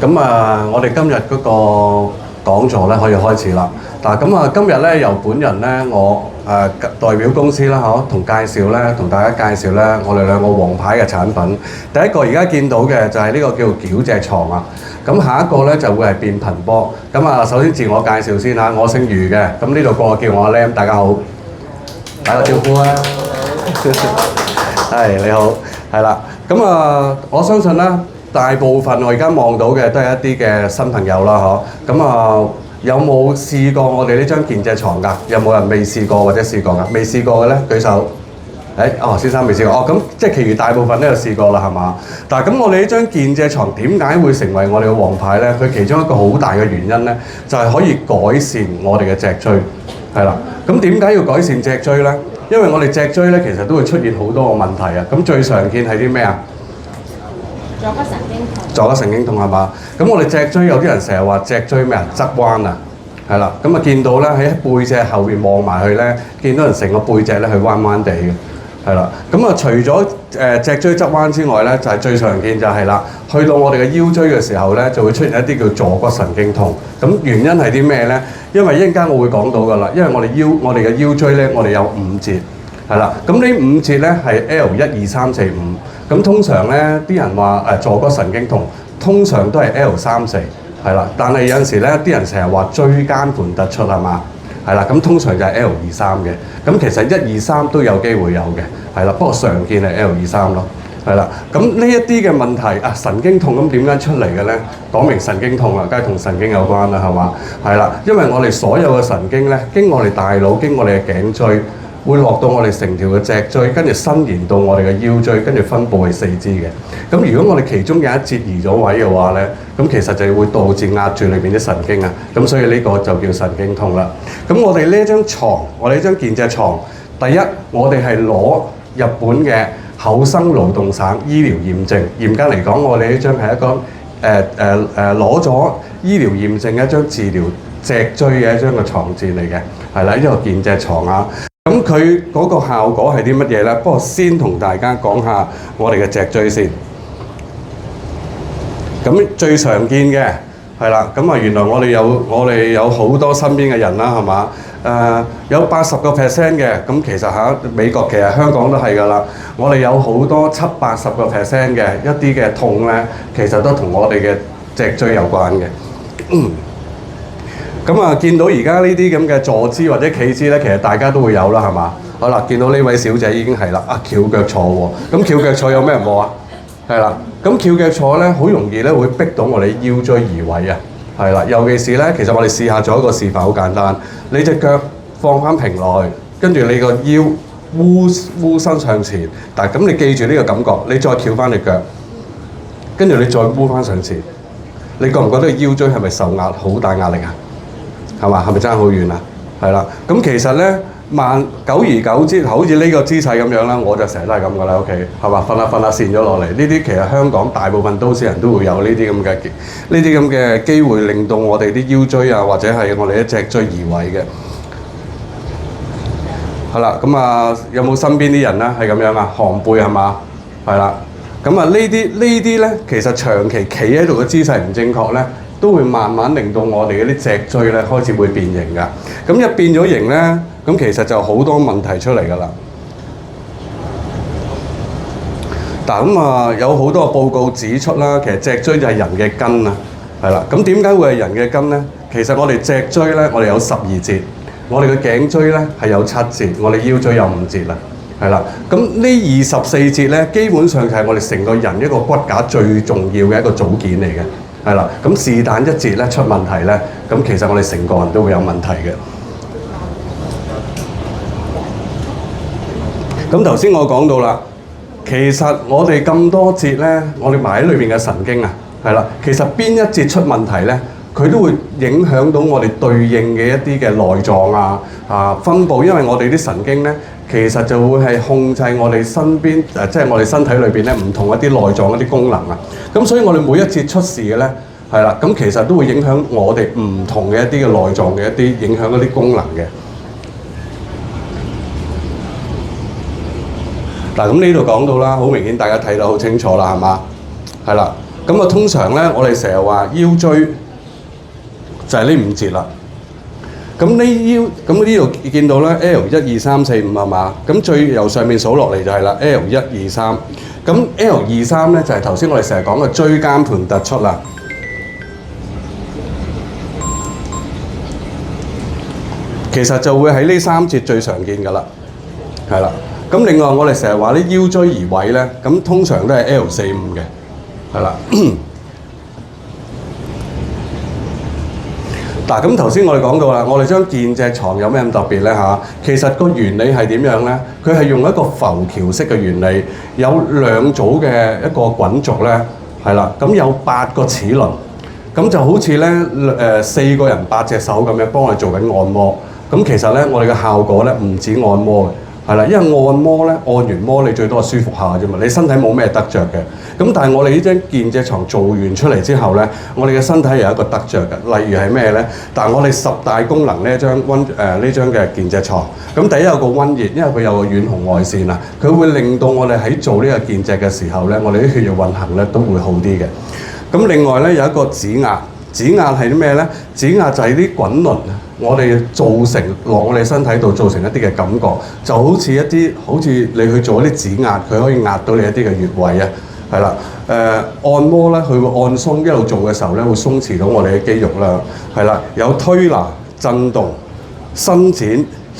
咁我哋今日嗰個講座咧可以開始啦。嗱，咁今日咧由本人咧，我代表公司啦，同大家介紹咧，我哋兩個王牌嘅產品。第一個而家見到嘅就係呢個叫做矯脊床啊。咁下一個咧就會係變頻波。咁首先自我介紹先嚇，我姓余嘅。咁呢度個個叫我阿 Lam， 大家好，打個招呼啊。係你好，係啦。咁我相信啦，大部分我而家望到嘅都係一啲嘅新朋友啦，咁有冇試過我哋呢張健脊床㗎？有冇人未試過或者試過㗎？未試過嘅咧，舉手。先生未試過。咁即係其餘大部分都有試過啦，係嘛？但係咁我哋呢張健脊床點解會成為我哋嘅王牌咧？佢其中一個好大嘅原因咧，就係可以改善我哋嘅脊椎，係啦。咁點解要改善脊椎咧？因為我哋脊椎咧其實都會出現好多個問題啊。咁最常見係啲咩啊？坐骨神經痛。坐骨神經痛係嘛？咁我哋脊椎有啲人成日話脊椎咩啊？側彎啊，係啦。咁見到咧喺背脊後邊望埋去咧，見到人成個背脊咧係彎彎地嘅。係啦，咁除咗脊椎側彎之外咧，就係最常見就係啦，去到我哋嘅腰椎嘅時候咧，就會出現一啲叫坐骨神經痛。咁原因係啲咩咧？因為一陣間我會講到㗎啦，因為我哋嘅腰椎咧，我哋有5節，係啦。咁呢5節咧係 L1、2、3、4、5。咁通常咧啲人話坐骨神經痛，通常都係 L3、4，係啦。但係有陣時咧，啲人成日話椎間盤突出係嘛？係啦，咁通常就係 L2、3嘅，咁其實1、2、3都有機會有嘅，係啦，不過常見係 L2、3咯，係啦，咁呢一啲嘅問題神經痛咁點解出嚟嘅咧？講明神經痛啦，梗係同神經有關啦，係嘛？係啦，因為我哋所有嘅神經咧，經我哋大腦，經我哋嘅頸椎，會落到我哋成條嘅脊椎，跟住伸延到我哋嘅腰椎，跟住分佈係四肢嘅。咁如果我哋其中有一節移咗位嘅話咧，咁其實就會導致壓住裏邊啲神經啊。咁所以呢個就叫神經痛啦。咁我哋呢一張床，我哋呢張健脊床，第一我哋係攞日本嘅厚生勞動省醫療驗證。嚴格嚟講，我哋呢張係一個攞咗醫療驗證嘅一張治療脊椎嘅一張嘅床墊嚟嘅，係啦，呢個健脊床啊。咁佢嗰個效果係啲乜嘢咧？不過先同大家講下我哋嘅脊椎先。咁最常見嘅係啦，咁原來我哋有好多身邊嘅人啦，係嘛？有80% 嘅，咁其實美國其實香港都係㗎啦。我哋有好多70-80% 嘅一啲嘅痛咧，其實都同我哋嘅脊椎有關嘅。咁見到而家呢啲咁嘅坐姿或者企姿咧，其實大家都會有啦，係嘛？好啦，見到呢位小姐已經係啦，翹腳坐喎。咁翹腳坐有咩人冇啊？係啦，咁翹腳坐咧，好容易咧會逼到我哋腰椎移位啊。係啦，尤其是咧，其實我哋試下做一個示範，好簡單。你隻腳放翻平來，跟住你個腰烏身向前。但係咁你記住呢個感覺，你再翹翻隻腳，跟住你再烏翻上前。你覺唔覺得腰椎係咪受壓好大壓力啊？係嘛？係咪爭好遠啊？係啦，咁其實咧，久而久之，好似呢個姿勢咁樣啦，我就成日都係咁噶啦，屋企係嘛？瞓下跣咗落嚟，呢啲其實香港大部分都市人都會有呢啲咁嘅機會，令到我哋啲腰椎啊，或者係我哋啲脊椎移位嘅。係啦，咁有冇身邊啲人咧係咁樣啊？寒背係嘛？係啦，咁呢啲咧，其實長期企喺度嘅姿勢唔正確咧，都會慢慢令到我哋嗰啲脊椎咧開始會變形㗎。咁一變咗形咧，咁其實就好多問題出嚟㗎啦。但咁有好多報告指出啦，其實脊椎就係人嘅根啊，係啦。咁點解會係人嘅根咧？其實我哋脊椎咧，我哋有12節，我哋嘅頸椎咧係有7節，我哋腰椎有5節啦，係啦。咁呢24節咧，基本上就係我哋成個人一個骨架最重要嘅一個組件嚟嘅。係啦，咁是但一節咧出問題咧，咁其實我哋成個人都會有問題嘅。咁頭先我講到啦，其實我哋咁多節咧，我哋埋喺裏邊嘅神經啊，係啦，其實邊一節出問題咧，佢都會影響到我哋對應嘅一啲嘅內臟分佈，因為我哋啲神經咧，其實就會係控制我哋身邊即係我哋身體裏邊咧唔同一啲內臟一啲功能啊。咁所以我哋每一節出事嘅咧，係啦，咁其實都會影響我哋唔同嘅一啲嘅內臟嘅一啲影響一啲功能嘅。嗱，咁呢度講到啦，好明顯大家睇到好清楚啦，係嘛？係啦，咁啊，通常咧，我哋成日話腰椎就係呢5節啦。咁呢度見到咧 L 1 2 3 4 5係嘛？咁最由上面數落嚟就係啦 L 1 2 3。咁 L 2 3咧就係頭先我哋成日講嘅椎間盤突出啦。其實就會喺呢3節最常見㗎啦，係啦。咁另外我哋成日話啲腰椎移位咧，咁通常都係 L 4 5嘅，係啦。嗱，咁頭先我哋講到啦，我哋將健脊床有咩咁特別咧嚇？其實個原理係點樣咧？佢係用一個浮橋式嘅原理，有2組嘅一個滾軸咧，係啦，咁有8個齒輪，咁就好似咧4個人8隻手咁樣幫我哋做緊按摩。咁其實咧，我哋嘅效果咧唔止按摩嘅。係啦，因為按摩咧，按完摩你最多係舒服下啫嘛，你身體冇咩得着嘅。咁但係我哋呢張健脊床做完出嚟之後咧，我哋嘅身體有一個得着嘅，例如係咩咧？但係我哋10大功能呢張嘅健脊床，咁第一有個溫熱，因為佢有個遠紅外線啊，佢會令到我哋喺做呢個健脊嘅時候咧，我哋啲血液運行咧都會好啲嘅。咁另外咧有一個指壓，指壓係啲咩咧？指壓就係啲滾輪。我哋造成落我哋身體度造成一啲嘅感覺，就好似你去做一啲指壓，佢可以壓到你一啲嘅穴位啊，係啦。按摩咧，佢會按鬆，一路做嘅時候咧，會鬆弛到我哋嘅肌肉啦，係啦。有推拿、震動、伸展、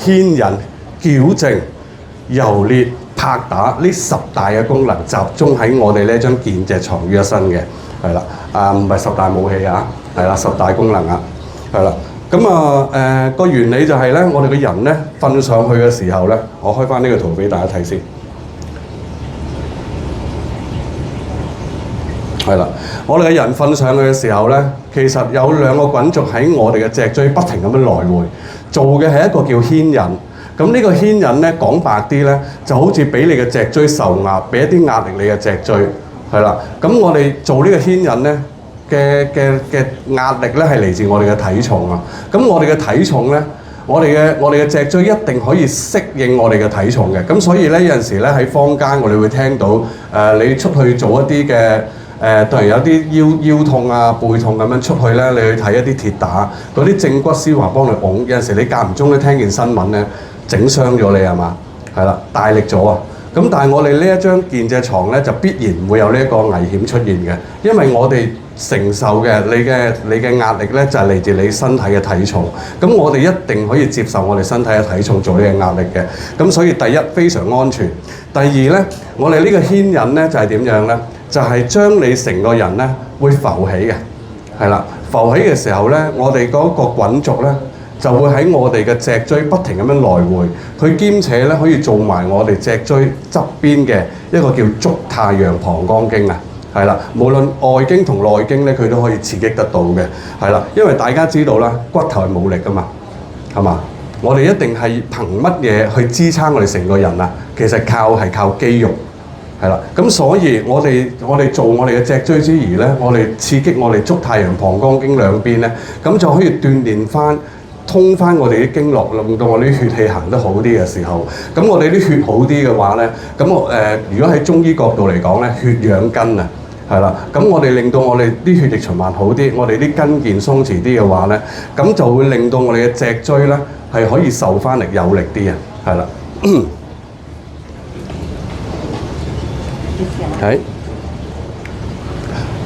牽引、矯正、揉捏、拍打呢10大嘅功能集中喺我哋呢張健脊床於一身嘅，係啦。唔係10大武器啊，係啦，10大功能啊，係啦。咁個原理就係咧，我哋個人咧瞓上去嘅時候咧，我開翻呢個圖俾大家睇先。係啦，我哋嘅人瞓上去嘅時候咧，其實有2個滾軸喺我哋嘅脊椎不停咁樣來回做嘅係一個叫牽引。咁呢個牽引咧講白啲咧，就好似俾你嘅脊椎受壓，俾一啲壓力你嘅脊椎。係啦，咁我哋做呢個牽引咧。嘅壓力咧係嚟自我哋嘅體重啊！咁我哋嘅體重咧，我哋嘅脊椎一定可以適應我哋嘅體重嘅。咁所以咧有陣時咧喺坊間我哋會聽到你出去做一啲嘅例如有啲腰痛啊、背痛咁樣出去咧，你去睇一啲鐵打嗰啲正骨師話幫你拱。有陣時你間唔中咧聽見新聞咧，整傷咗你係嘛？係啦，大力咗啊！咁但係我哋呢一張健脊床咧就必然唔會有呢一個危險出現嘅，因為我哋承受嘅你嘅壓力咧就係嚟自你身體嘅體重，咁我哋一定可以接受我哋身體嘅體重做呢個壓力嘅，咁所以第一非常安全，第二咧我哋呢個牽引咧就係點樣咧？就係將你成個人咧會浮起嘅，係啦，浮起嘅時候咧，我哋嗰個滾軸咧就會喺我哋嘅脊椎不停咁樣來回，佢兼且咧可以做埋我哋脊椎側邊嘅一個叫足太陽膀胱經啊。係啦，無論外經同內經咧，佢都可以刺激得到嘅。係啦，因為大家知道啦，骨頭係冇力噶嘛，係嘛？我哋一定係憑乜嘢去支撐我哋成個人啊？其實係靠肌肉，係啦。咁所以我哋做我哋嘅脊椎之餘咧，我哋刺激我哋足太陽膀胱經兩邊咧，咁就可以鍛鍊翻、通翻我哋啲經絡，令到我哋啲血氣行得好啲嘅時候，咁我哋啲血好啲嘅話咧，咁如果喺中醫角度嚟講咧，血養筋啊。係啦，咁我哋令到我哋啲血液循環好啲，我哋啲筋腱鬆弛啲嘅話咧，咁就會令到我哋嘅脊椎咧係可以受翻力有力啲啊，係啦，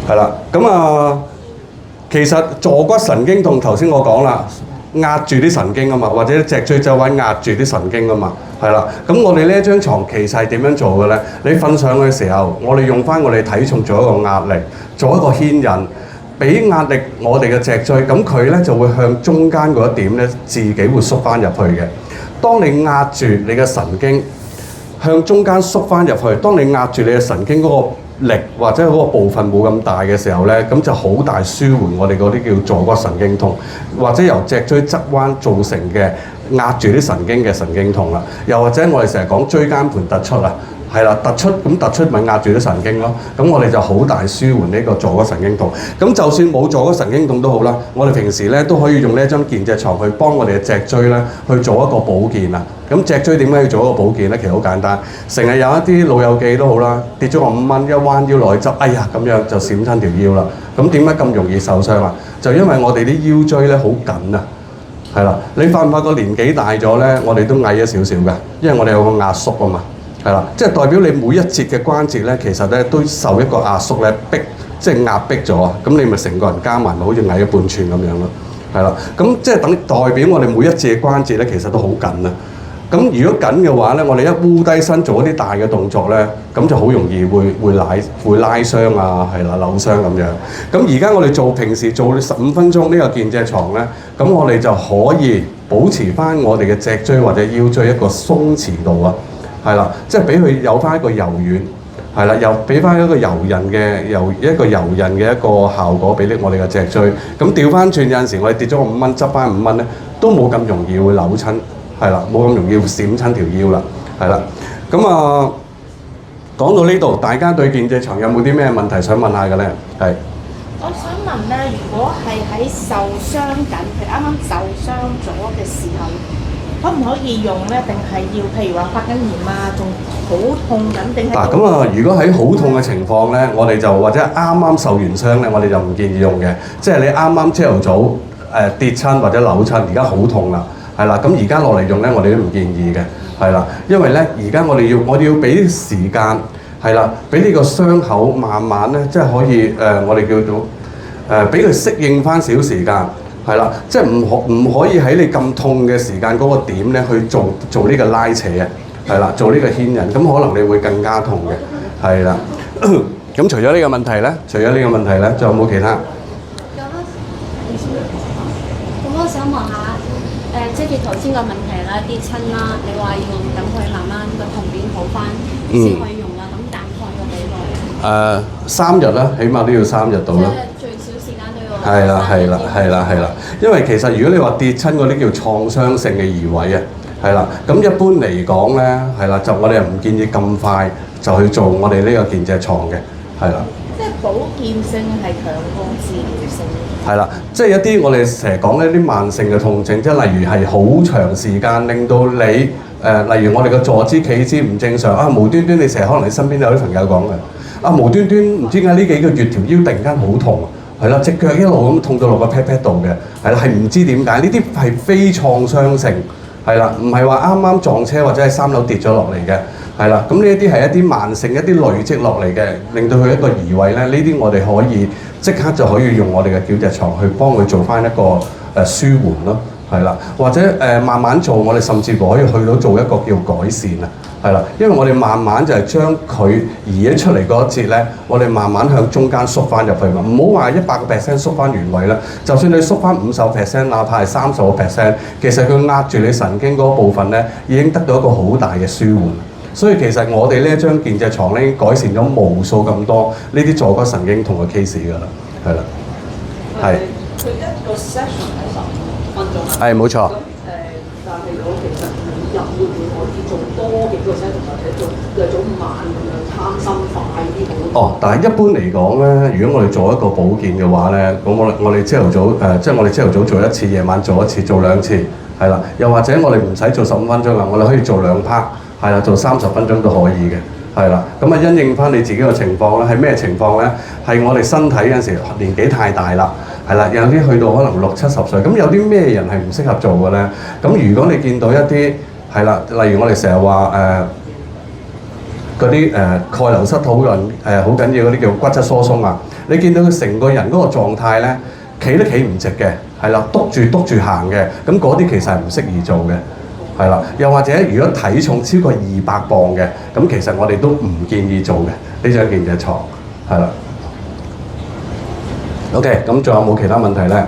係啦，咁其實坐骨神經痛頭先我講啦，壓住啲神經啊嘛，或者脊椎周圍壓住啲神經啊嘛。係啦，咁我哋呢一張床其實係點樣做嘅咧？你瞓上去嘅時候，我哋用翻我哋體重做一個壓力，做一個牽引，俾壓力我哋嘅脊椎，咁佢咧就會向中間嗰一點咧自己會縮翻入去嘅。當你壓住你嘅神經向中間縮翻入去，當你壓住你嘅神經嗰個力或者嗰個部分冇咁大嘅時候咧，咁就好大舒緩我哋嗰啲叫坐骨神經痛，或者由脊椎側彎造成嘅壓住啲神經嘅神經痛啦。又或者我哋成日講椎間盤突出啊，係啦，突出咪壓住啲神經咯。咁我哋就好大舒緩呢個坐骨神經痛。咁就算冇坐骨神經痛都好啦，我哋平時咧都可以用呢一張健脊床去幫我哋嘅脊椎咧去做一個保健啊。咁脊椎點解要做一個保健咧？其實好簡單，成日有一啲老友記都好啦，跌咗個5蚊，一彎腰落去執，哎呀咁樣就閃親條腰啦。咁點解咁容易受傷啊？就因為我哋啲腰椎咧好緊啊。係啦，你發唔發覺年紀大咗咧，我哋都矮咗少少嘅，因為我哋有個壓縮啊嘛。係啦，即係代表你每一節嘅關節咧，其實咧都受一個壓縮咧逼，即係壓迫咗啊！咁你咪成個人加埋咪好似矮咗半寸咁樣咯。係啦，咁即係代表我哋每一節嘅關節咧，其實都好緊啊。咁如果緊嘅話咧，我哋一烏低身做一啲大嘅動作咧，咁就好容易會拉傷啊，係啦，扭傷咁樣。咁而家我哋平時做15分鐘呢個健脊床咧，咁我哋就可以保持翻我哋嘅脊椎或者腰椎一個鬆弛度啊。係啦，即係俾佢有翻一個柔軟，係啦，又俾翻一個柔韌嘅一個效果俾我哋嘅脊椎。咁調翻轉有陣時，我哋跌咗個5蚊，執翻5蚊咧，都冇咁容易會扭親，係啦，冇咁容易會閃親條腰啦，係啦。咁講到呢度，大家對健脊床有冇啲咩問題想問下嘅咧？係。我想問咧，如果係喺受傷緊，佢啱啱受傷咗嘅時候，可唔可以用咧？定係要譬如話發緊炎啊，仲好痛緊，定係？嗱咁啊，如果喺好痛嘅情況咧，我哋就或者啱啱受完傷咧，我哋就唔建議用嘅。即係你啱啱朝頭早跌親或者扭親，而家好痛啦，係啦。咁而家落嚟用咧，我哋都唔建議嘅，係啦。因為咧，而家我哋要俾時間，係啦，俾呢個傷口慢慢咧，即係可以我哋叫做俾佢適應翻少時間。係啦，即係唔可以喺你咁痛嘅時間嗰個點咧去做呢個拉扯啊，係啦，做呢個牽引，咁可能你會更加痛嘅，係啦。咁除咗呢個問題咧，仲有冇其他？咁我想問下，即係頭先個問題啦，跌親啦，你話要等佢慢慢個痛點好翻先可以用啦，咁大概要幾耐？3日啦，起碼都要3日到啦。係啦，因為其實如果你話跌親嗰啲叫創傷性嘅移位啊，係啦，咁一般嚟講咧，係啦，就我哋唔建議咁快就去做我哋呢個健脊床嘅，係啦。即係保健性係強過治療性。係啦，即係一啲我哋成日講一啲慢性嘅痛症，即係例如係好長時間令到你例如我哋嘅坐姿企姿唔正常啊，無端端你成日可能你身邊有啲朋友講嘅，啊無端端唔知點解呢幾個月條腰突然間好痛。係啦，隻腳一路咁痛到落個 pat pat 度嘅，係啦，係唔知點解，呢啲係非創傷性，係啦，唔係話啱啱撞車或者係3樓跌咗落嚟嘅，係啦，咁呢一啲係一啲慢性一啲累積落嚟嘅，令到佢一個移位咧，呢啲我哋可以即刻就可以用我哋嘅矯脊床去幫佢做翻一個舒緩咯，係啦，或者慢慢做，我哋甚至乎可以去到做一個叫改善啊。係啦，因為我哋慢慢就係將佢移咗出嚟嗰一節咧，我哋慢慢向中間縮翻入去嘛，唔好話100% 縮翻原位啦。就算你縮翻50%，哪怕係30%，其實佢壓住你神經嗰部分咧，已經得到一個好大嘅舒緩。所以其實我哋呢一張健脊床咧，已經改善咗無數咁多呢啲坐骨神經痛嘅 case 㗎啦，係啦，係。佢一個 session 係15分鐘。係冇錯。但係我其實每日會唔會可以做多幾個 session，或者做2早5晚咁樣貪心快啲好？但係一般嚟講咧，如果我哋做一個保健嘅話咧，咁我哋朝頭早即係我哋朝頭早做一次，夜晚做一次，做2次，係啦。又或者我哋唔使做15分鐘啦，我哋可以做2 part，係啦，做30分鐘都可以嘅，係啦。咁因應翻你自己嘅情況咧，係咩情況咧？係我哋身體有陣時年紀太大啦。係啦，有啲去到可能60、70歲，咁有啲咩人係唔適合做嘅咧？咁如果你見到一啲係啦，例如我哋成日話嗰啲鈣流失好緊要嗰啲叫骨質疏鬆啊，你見到佢成個人嗰個狀態咧，企都企唔直嘅，係啦，篤住行嘅，咁嗰啲其實係唔適宜做嘅，係啦。又或者如果體重超過200磅嘅，咁其實我哋都唔建議做嘅呢張健脊床，係啦。OK， 咁仲有冇其他問題咧？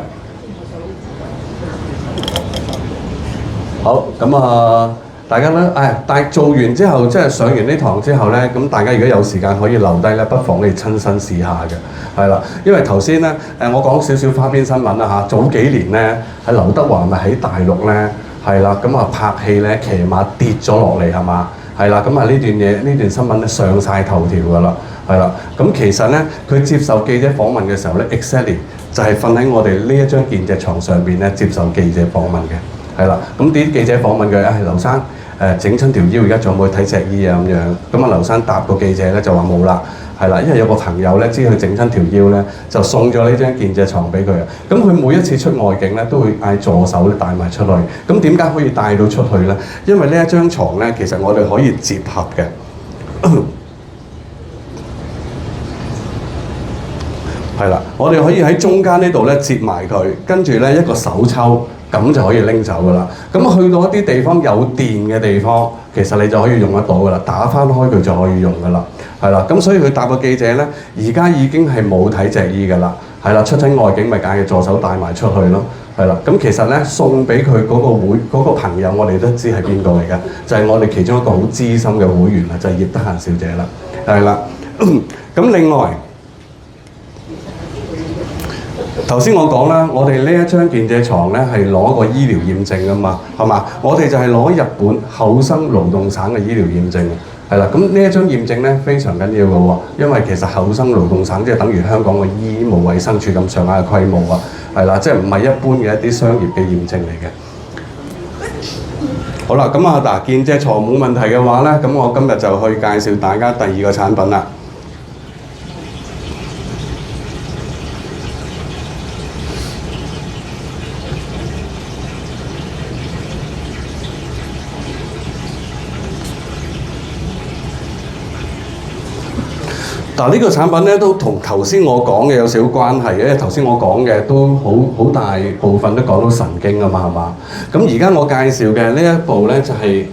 好，咁大家咧，但係做完之後，即係上完呢堂之後咧，咁大家如果有時間可以留低咧，不妨你親身試下嘅，係啦。因為頭先咧，我講少少花邊新聞啦嚇，早幾年咧，喺劉德華咪喺大陸咧，係啦，咁拍戲咧，騎馬跌咗落嚟係嘛？係啦，咁啊呢段新聞咧上晒頭條㗎啦，係啦。咁其實咧佢接受記者訪問嘅時候咧 ，exactly 就係瞓喺我哋呢一張健脊床上邊咧接受記者訪問嘅，係啦。咁啲記者訪問佢劉生整親條腰，而家仲有冇去睇脊醫啊咁樣？咁啊劉生答個記者咧就話冇啦。係啦，因為有個朋友咧知佢整親條腰咧，就送咗呢張健脊床俾佢啊。咁佢每一次出外景咧，都會嗌助手咧帶埋出去。咁點解可以帶到出去咧？因為呢一張床咧，其實我哋可以摺合嘅。係啦，我哋可以喺中間呢度咧摺埋佢，跟住咧一個手抽，咁就可以拎走噶啦。咁去到一啲地方有電嘅地方，其實你就可以用得到噶啦，打翻開佢就可以用噶啦。係啦，咁所以佢答個記者咧，而家已經係冇睇脊醫噶啦。係啦，出親外景咪嗌佢助手帶埋出去咯。係啦，咁其實咧送俾佢嗰個朋友，我哋都知係邊個嚟嘅，就係我哋其中一個好資深嘅會員啦，就係葉德嫻小姐啦。係啦，咁另外。頭先我講啦，我哋呢一張健脊床咧係攞個醫療驗證㗎嘛，係嘛？我哋就係攞日本厚生勞動省嘅醫療驗證，係啦。咁呢一張驗證咧非常緊要嘅喎，因為其實厚生勞動省即係等於香港嘅醫務衛生署咁上下嘅規模啊，係啦，即係唔係一般嘅一啲商業嘅驗證嚟嘅。好啦，咁啊嗱，健脊床冇問題嘅話咧，咁我今日就去介紹大家第二個產品啦。嗱，呢個產品咧都同頭先我講嘅有少少關係嘅，因為頭先我講嘅都好大部分都講到神經啊嘛，係嘛？咁而家我介紹嘅呢一部咧就係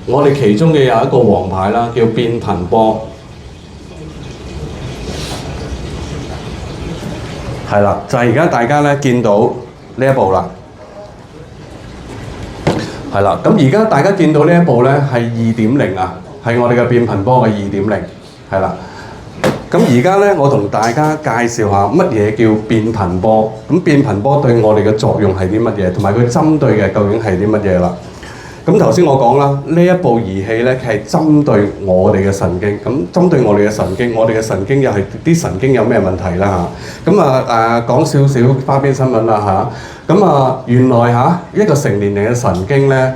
我哋其中嘅有一個王牌啦，叫變頻波，係啦，就係而家大家咧見到呢一部啦，係啦。咁而家大家見到呢一部咧係2.0啊，係我哋嘅變頻波嘅2.0，係啦。咁而家咧，我同大家介紹下乜嘢叫變頻波。咁變頻波對我哋嘅作用係啲乜嘢，同埋佢針對嘅究竟係啲乜嘢啦？咁頭先我講啦，呢一部儀器咧係針對我哋嘅神經。咁針對我哋嘅神經，我哋嘅神經又係啲神經有咩問題啦嚇？咁講少少花邊新聞啦嚇。咁原來一個成年人嘅神經咧，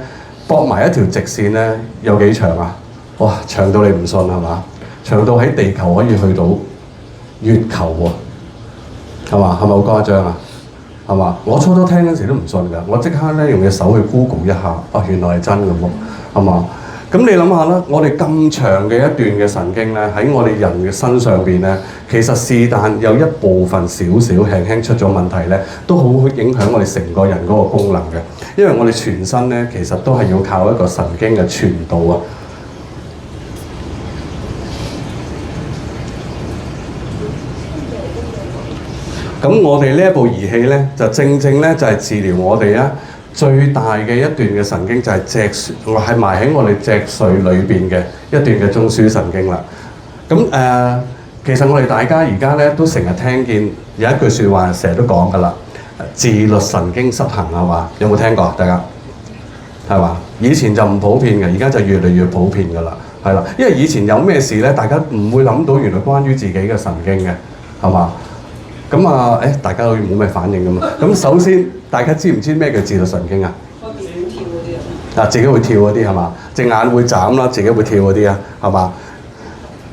駁埋一條直線咧，有幾長啊？哇，長到你唔信係嘛？長到喺地球可以去到月球喎，係嘛？係咪好誇張啊？係嘛？我初初聽嗰時都唔信㗎，我即刻咧用隻手去 Google 一下，原來係真嘅喎，係嘛？咁你諗下啦，我哋咁長嘅一段嘅神經咧，喺我哋人嘅身上邊咧，其實是但有一部分少少輕輕出咗問題咧，都好影響我哋成個人嗰個功能嘅，因為我哋全身咧其實都係要靠一個神經嘅傳導啊。咁我哋呢一部儀器咧，就正咧就係治療我哋最大嘅一段嘅神經，就係係埋喺我哋脊髓裏邊嘅一段嘅中樞神經啦。咁其實我哋大家而家咧都成日聽見有一句説話，成日都講噶啦，自律神經失衡係嘛？有冇聽過？大家係嘛？以前就唔普遍嘅，而家就越嚟越普遍噶啦，係啦。因為以前有咩事咧，大家唔會諗到原來關於自己嘅神經嘅，係嘛？咁大家好似冇咩反應咁嘛。咁首先，大家知唔知咩叫自律神經啊？自己跳嗰啲啊！自己會跳嗰啲係嘛？隻眼會眨啦，自己會跳嗰啲啊，係嘛？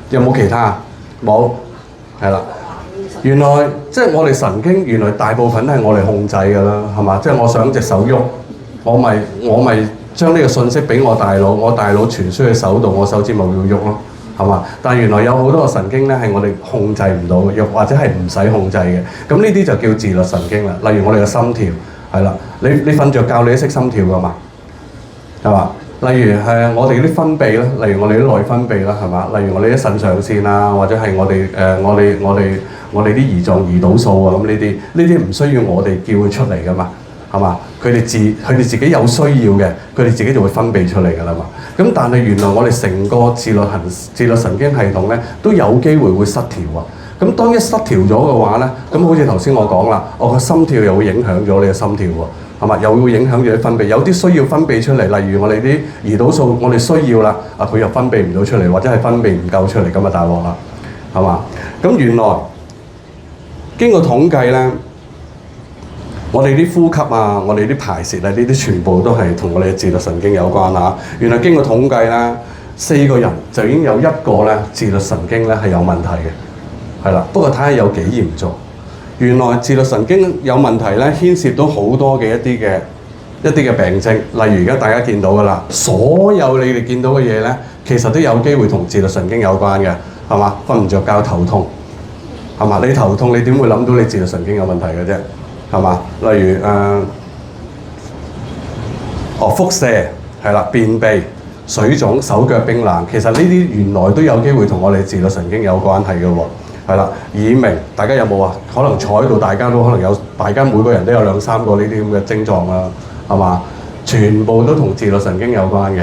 有冇其他啊？冇，係啦。原來即係我哋神經，原來大部分都係我哋控制㗎啦，係嘛？即係我想隻手喐，我咪將呢個信息俾我大腦，我大腦傳輸去手度，我手指咪會喐咯。係嘛？但係原來有好多個神經咧係我哋控制唔到嘅，又或者係唔使控制嘅。咁呢啲就叫自律神經啦。例如我哋嘅心跳，係啦，你瞓着覺你都識心跳㗎嘛？係嘛？例如我哋啲分泌啦，例如我哋啲內分泌啦，係嘛？例如我哋啲腎上腺啊，或者係我哋啲胰臟胰島素啊，咁呢啲唔需要我哋叫佢出嚟㗎嘛？係嘛？佢哋自己有需要嘅，佢哋自己就會分泌出嚟㗎啦嘛。咁但係原來我哋成個自律神經系統咧都有機會會失調啊。咁當一失調咗嘅話咧，咁好似頭先我講啦，我個心跳又會影響咗你嘅心跳喎，係嘛？又會影響住啲分泌，有啲需要分泌出嚟，例如我哋啲胰島素，我哋需要啦，佢又分泌唔到出嚟，或者係分泌唔夠出嚟，咁啊大鑊啦，係嘛？咁原來經過統計咧，我哋啲呼吸啊，我哋啲排泄啊，呢啲全部都係同我哋嘅自律神經有關嚇。原來經過統計咧，4個人就已經有1個咧自律神經咧係有問題嘅，係啦。不過睇下有幾嚴重。原來自律神經有問題咧，牽涉到好多嘅一啲嘅病徵，例如而家大家見到㗎啦，所有你哋見到嘅嘢咧，其實都有機會同自律神經有關嘅，係嘛？瞓唔着覺、頭痛，係嘛？你頭痛，你點會諗到你自律神經有問題嘅啫？係嘛？例如腹瀉係啦，便秘、水腫、手腳冰冷，其實呢啲原來都有機會同我哋自律神經有關係嘅喎。係啦，耳鳴，大家有冇啊？可能坐喺度，大家都可能有，大家每個人都有2、3個呢啲咁嘅症狀啦，係嘛？全部都同自律神經有關嘅。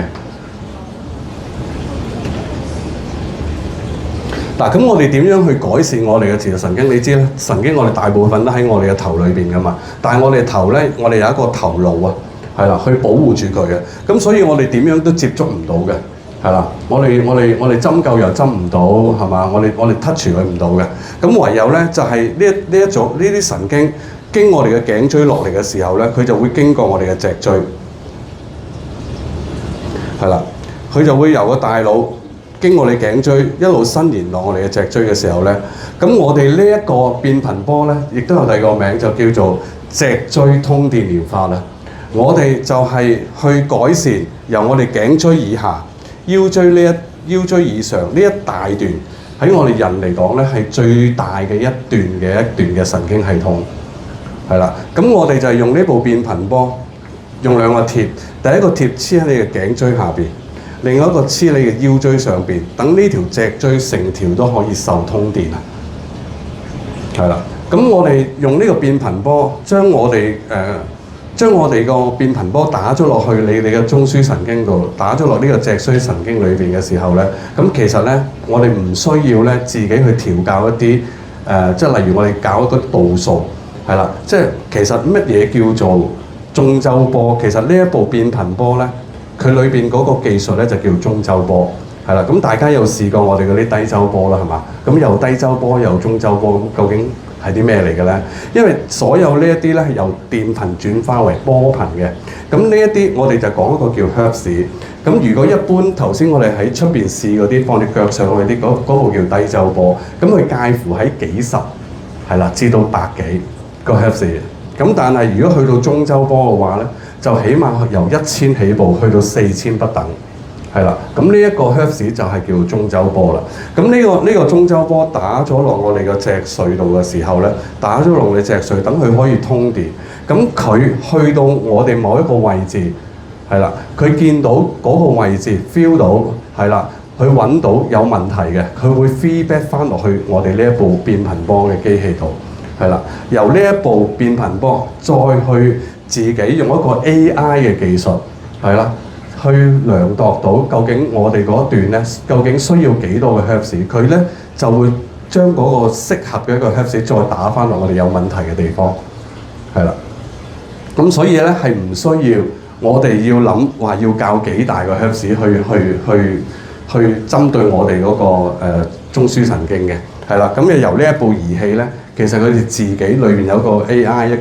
嗱，咁我哋點樣去改善我哋嘅自律神經？你知啦，神經我哋大部分都喺我哋嘅頭裏邊噶嘛，但係我哋頭咧，我哋有一個頭腦啊，係啦，去保護住佢嘅。咁所以我哋點樣都接觸唔到嘅。係啦，我哋針灸又針唔到，係嘛？我哋 touch 佢唔到嘅。咁唯有咧就係呢一組呢啲神經經我哋嘅頸椎落嚟嘅時候咧，佢就會經過我哋嘅脊椎，係啦，佢就會由個大腦經我哋頸椎一路伸延落我哋嘅脊椎嘅時候咧，咁我哋呢一個變頻波咧，亦都有第二個名就叫做脊椎通電療法啦。我哋就係去改善由我哋頸椎以下。腰椎以上呢一大段喺我哋人嚟講咧係最大嘅一段嘅神經系統，係啦。咁我哋就係用呢部變頻波，用2個貼，第一個貼黐喺你嘅頸椎下邊，另外一個黐你嘅腰椎上邊，等呢條脊椎成條都可以受通電啊。係啦，咁我哋用呢個變頻波將我哋個變頻波打咗落去你哋嘅中樞神經度，打咗落呢個脊椎神經裏邊嘅時候咧，咁其實咧，我哋唔需要咧自己去調教一啲即係例如我哋搞一個度數，係啦，即係其實乜嘢叫做中州波？其實呢一部變頻波咧，佢裏邊嗰個技術咧就叫中州波，係啦。咁大家有試過我哋嗰啲低州波啦，係嘛？咁又低州波又中州波，咁究竟係啲咩嚟嘅咧？因為所有呢一啲咧係由電頻轉化為波頻嘅。咁呢一啲我哋就講一個叫 Hertz。咁如果一般頭先我哋喺出邊試嗰啲放隻腳上去啲嗰部叫低州波，咁佢介乎喺幾十係啦至到百幾個 Hertz。咁但係如果去到中州波嘅話咧，就起碼由1000起步去到4000不等。係啦，咁呢一個 Hertz 就係叫中州波啦。咁呢個中州波打咗落我哋個脊髓度嘅時候咧，打咗落你脊髓，等佢可以通電。咁佢去到我哋某一個位置，係啦，佢見到嗰個位置 feel 到，係啦，佢揾到有問題嘅，佢會 feedback 翻落去我哋呢一部變頻波嘅機器度，係啦，由呢一部變頻波再去自己用一個 AI 嘅技術，係啦。去量度到究竟我哋嗰段咧，究竟需要幾多個 Hertz， 佢咧就會將嗰個適合嘅一個 Hertz 再打翻落我哋有問題嘅地方，係啦。咁所以咧係唔需要我哋要諗話要較幾大個 Hertz 去針對我哋嗰個中樞神經嘅，係啦。咁就由呢一部儀器咧，其實佢哋自己裏邊有個 AI 一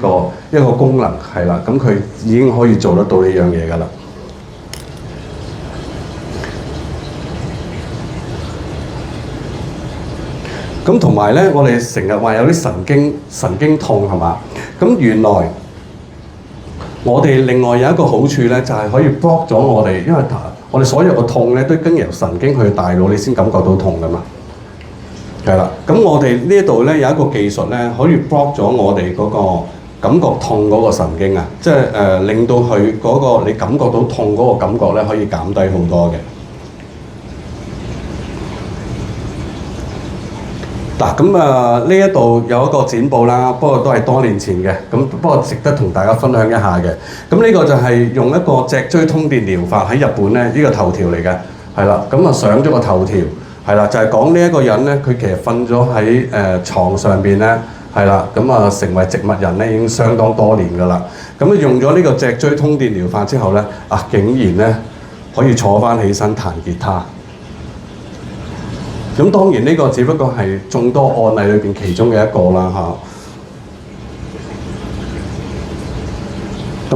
個功能，係啦。咁佢已經可以做得到呢樣嘢㗎啦。咁同埋咧，我哋成日話有啲神經痛係嘛？咁原來我哋另外有一個好處咧，就係可以 block 咗我哋，因為我哋所有嘅痛咧都經由神經去大腦，你先感覺到痛㗎嘛。係啦，咁我哋呢一度咧有一個技術咧，可以 block 咗我哋嗰個感覺痛嗰個神經啊，即係令到佢嗰個你感覺到痛嗰個感覺咧，可以減低好多嘅。嗱，咁呢一度有一個展報啦，不過都係多年前嘅，咁不過值得同大家分享一下嘅。咁呢個就係用一個脊椎通電療法喺日本咧，呢個頭條嚟嘅，係啦。咁啊上咗個頭條，係啦，就係講呢一個人咧，佢其實瞓咗喺床上邊咧，係啦，咁啊成為植物人咧已經相當多年㗎啦。咁啊用咗呢個脊椎通電療法之後咧，竟然咧可以坐翻起身彈吉他。咁當然呢個只不過係眾多案例裏邊其中嘅一個啦嚇。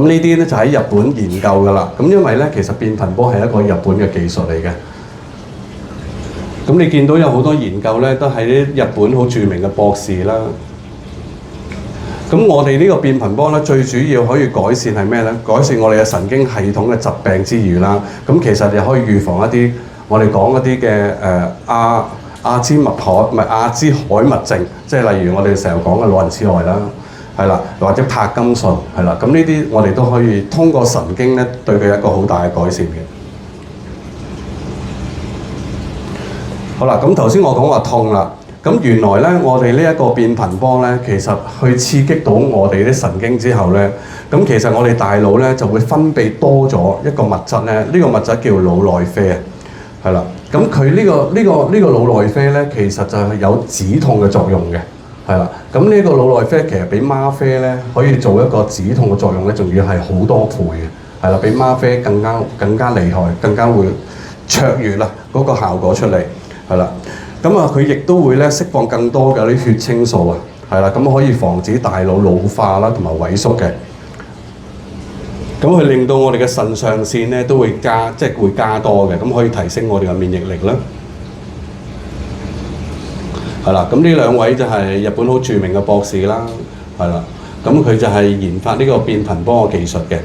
咁呢啲咧就喺日本研究㗎啦。咁因為咧其實變頻波係一個日本嘅技術嚟嘅。咁你見到有好多研究咧，都係啲日本好著名嘅博士啦。咁我哋呢個變頻波咧，最主要可以改善係咩咧？改善我哋嘅神經系統嘅疾病之餘啦，咁其實又可以預防一啲我哋講一啲嘅阿茲海默症，即係例如我哋成日講嘅老人痴呆啦，係啦，或者柏金遜係啦。咁呢啲我哋都可以通過神經咧，對佢一個好大嘅改善嘅。好啦，咁頭先我講話痛啦，咁原來咧我哋呢一個變頻波咧，其實去刺激到我哋啲神經之後咧，咁其實我哋大腦咧就會分泌多咗一個物質咧，呢個物質叫腦內啡啊，係啦，咁佢呢個腦內啡咧，其實就係有止痛嘅作用嘅，係啦，咁呢個腦內啡其實比嗎啡咧可以做一個止痛嘅作用咧，仲要係好多倍嘅，係啦，比嗎啡更加厲害，更加會卓越啦嗰個效果出嚟。係啦，咁佢亦都會咧釋放更多嘅啲血清素啊，係啦，咁可以防止大腦老化啦同埋萎縮嘅。咁佢令到我哋嘅腎上腺咧都會加多嘅，咁可以提升我哋嘅免疫力啦。係啦，咁呢兩位就係日本好著名嘅博士啦，係啦，咁佢就係研發呢個變頻波嘅技術嘅。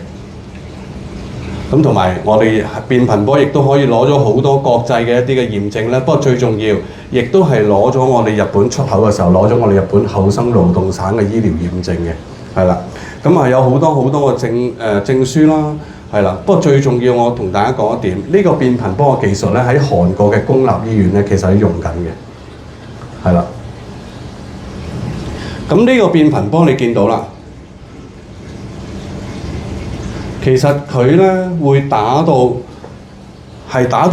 咁同埋我哋變頻波亦都可以攞咗好多國際嘅一啲嘅驗證咧，不過最重要，亦都係攞咗我哋日本出口嘅時候攞咗我哋日本厚生勞動省嘅醫療驗證嘅，係啦。咁有好多嘅證書啦，係啦。不過最重要，我同大家講一點，呢個變頻波嘅技術咧喺韓國嘅公立醫院咧其實係用緊嘅，係啦。咁呢個變頻波你見到啦。其實佢咧會打到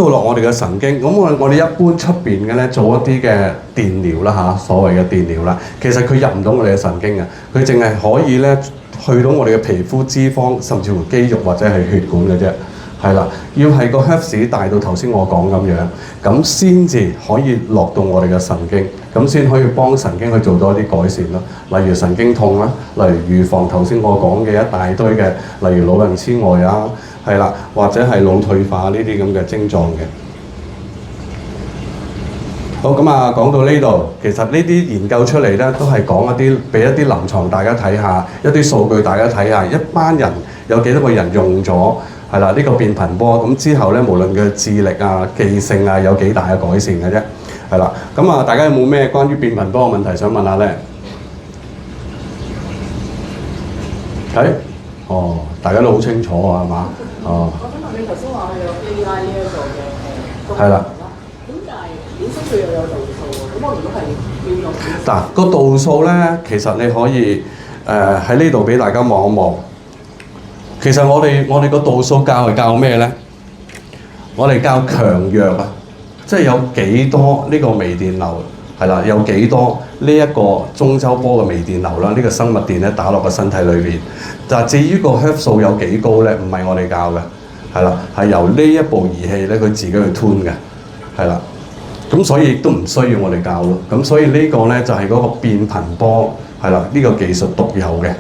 落我哋嘅神經，咁我哋一般出邊嘅咧做一啲嘅電療啦嚇，所謂嘅電療啦，其實佢入唔到我哋嘅神經嘅，佢淨係可以咧去到我哋嘅皮膚、脂肪，甚至乎肌肉或者係血管嘅啫，係啦，要係個 hertz 大到頭先我講咁樣，咁先至可以落到我哋嘅神經，咁先可以幫神經去做到一啲改善咯。例如神經痛啦，例如預防頭先我講嘅一大堆嘅，例如老人痴呆啊，係啦，或者係腦退化呢啲咁嘅症狀嘅。好，咁講到呢度，其實呢啲研究出嚟咧，都係講一啲俾一啲臨床大家睇下，一啲數據大家睇下，一班人有幾多個人用咗係啦呢個變頻波，咁之後咧無論佢智力啊、記性啊有幾大嘅改善嘅啫，係啦。咁大家有冇咩關於變頻波嘅問題想問下咧？大家都好清楚啊，係嘛？我想問你頭先話佢有 AI 呢一個嘅係啦。咁但係本身佢又有度數喎，咁我如果係要用嗱個度數咧，其實你可以喺呢度俾大家望一望。其實我哋個度數教係教咩咧？我哋教強弱啊，即係有幾多呢個微電流係啦，有幾多呢一個中州波嘅微電流啦，呢個生物電咧打落個身體裏邊。但係至於個 hertz 數有幾高咧，唔係我哋教嘅，係啦，係由呢一部儀器咧佢自己去 tune 嘅，係啦。咁所以亦都唔需要我哋教咯。咁所以呢個咧就係嗰個變頻波係啦，呢個技術獨有嘅。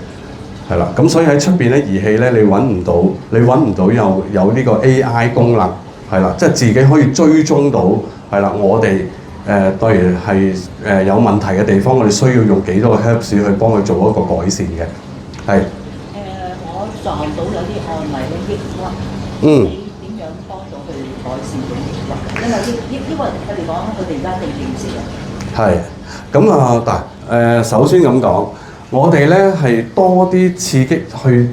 係啦，咁所以喺出邊咧儀器咧，你揾唔到有呢個 AI 功能，係啦，即係自己可以追蹤到，係啦，我哋當然係有問題嘅地方，我哋需要用幾多個 hertz 去幫佢做一個改善嘅，係。我撞到有啲案例咧抑鬱，你點樣幫到佢改善到抑鬱？因為因為佢哋講佢哋而家定點先啊。係，咁首先咁講。我哋咧係多啲刺激去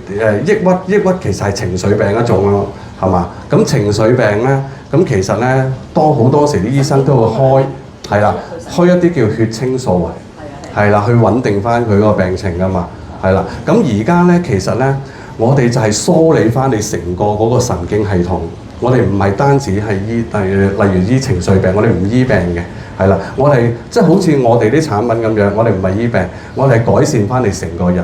抑鬱其實係情緒病一種咯，係嘛？咁情緒病咧，咁其實咧好多時啲醫生都會開，係啦，開一啲叫血清素啊，係啦，去穩定翻佢嗰個病情噶嘛，係啦。咁而家咧其實咧，我哋就係梳理翻你成個嗰個神經系統，我哋唔係單止係例如醫情緒病，我哋唔醫病嘅。係啦，我係即係好似我哋啲產品咁樣，我哋唔係醫病，我哋係改善翻你成個人。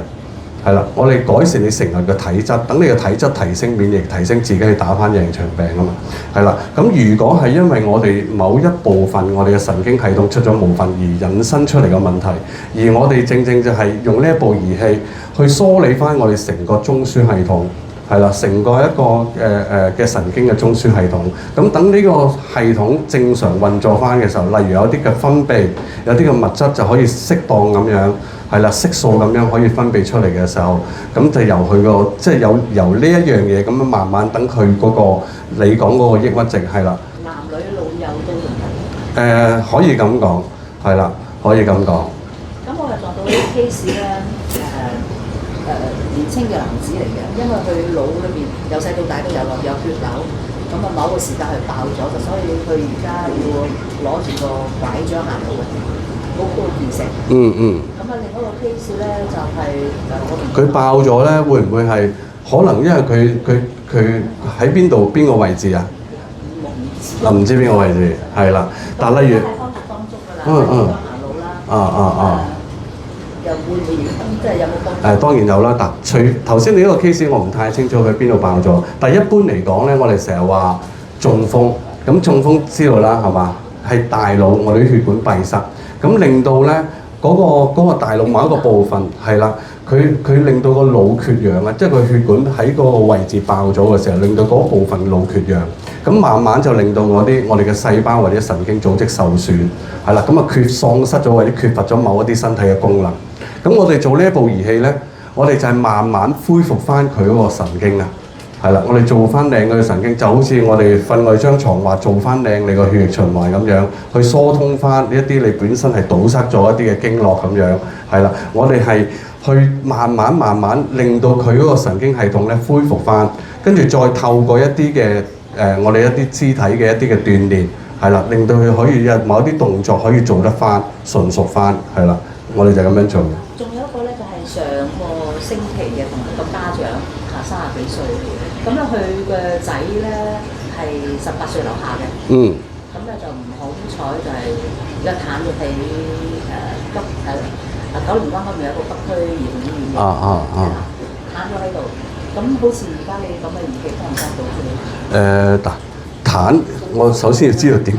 係啦，我哋改善你成個嘅體質，等你嘅體質提升，免疫提升，自己去打翻贏場病啊嘛。係啦，咁如果係因為我哋某一部分我哋嘅神經系統出咗毛病而引申出嚟嘅問題，而我哋正正就係用呢一部儀器去梳理翻我哋成個中樞系統，係啦，成個一個嘅神經嘅中樞系統。咁等呢個系統正常運作翻嘅時候，例如有啲嘅分泌，有啲嘅物質就可以適當咁樣。係啦，色素咁樣可以分泌出嚟嘅時候，咁就由佢個即係由呢一樣嘢咁樣慢慢等佢嗰個你講嗰個抑鬱症係啦。男女老幼都用可以咁講，係啦，可以咁講。咁我又撞到啲 case 咧，年青嘅男子嚟嘅，因為佢腦裏邊由細到大都有血瘤，咁啊某個時間係爆咗，就所以佢而家要攞住個拐杖行路嘅。好健成。咁啊，另一個 case 咧就係佢爆咗咧，會唔會係可能因為佢喺邊個位置啊？唔知邊個位置，係啦。但例如，行路啦。又會唔會影響？即係有冇幫助？當然有啦。嗱，頭先你呢個 case 我唔太清楚佢邊度爆咗，但係一般嚟講咧，我哋成日話中風，咁中風知道啦，係嘛？係大腦我哋啲血管閉塞。咁令到咧嗰個大腦某一個部分係啦，佢令到個腦缺氧啊，即係個血管喺嗰個位置爆咗嘅時候，令到嗰部分腦缺氧，咁慢慢就令到我哋嘅細胞或者神經組織受損，係啦，咁啊喪失咗或者缺乏咗某一啲身體嘅功能。咁我哋做呢一部儀器咧，我哋就係慢慢恢復翻佢嗰個神經啊。係啦，我哋做翻靚佢嘅神經，就好似我哋瞓落張床話做翻靚你個血液循環咁樣，去疏通翻一啲你本身係堵塞咗一啲嘅經絡咁樣。係啦，我哋係去慢慢令到佢嗰個神經系統咧恢復翻，跟住再透過一啲嘅我哋一啲肢體嘅一啲嘅鍛鍊，係啦，令到佢可以有某一啲動作可以做得翻純熟翻，係啦，我哋就咁樣做嘅。仲有一個咧就係上個星期嘅同一個家長30幾歲。咁咧，佢嘅仔咧係18歲樓下嘅。咁咧就唔好彩，就係一攤咗喺九龍灣嗰邊有個北區兒童醫院嘅。攤咗喺度。咁好似而家你咁嘅儀器幫唔幫到佢？攤，我首先要知道點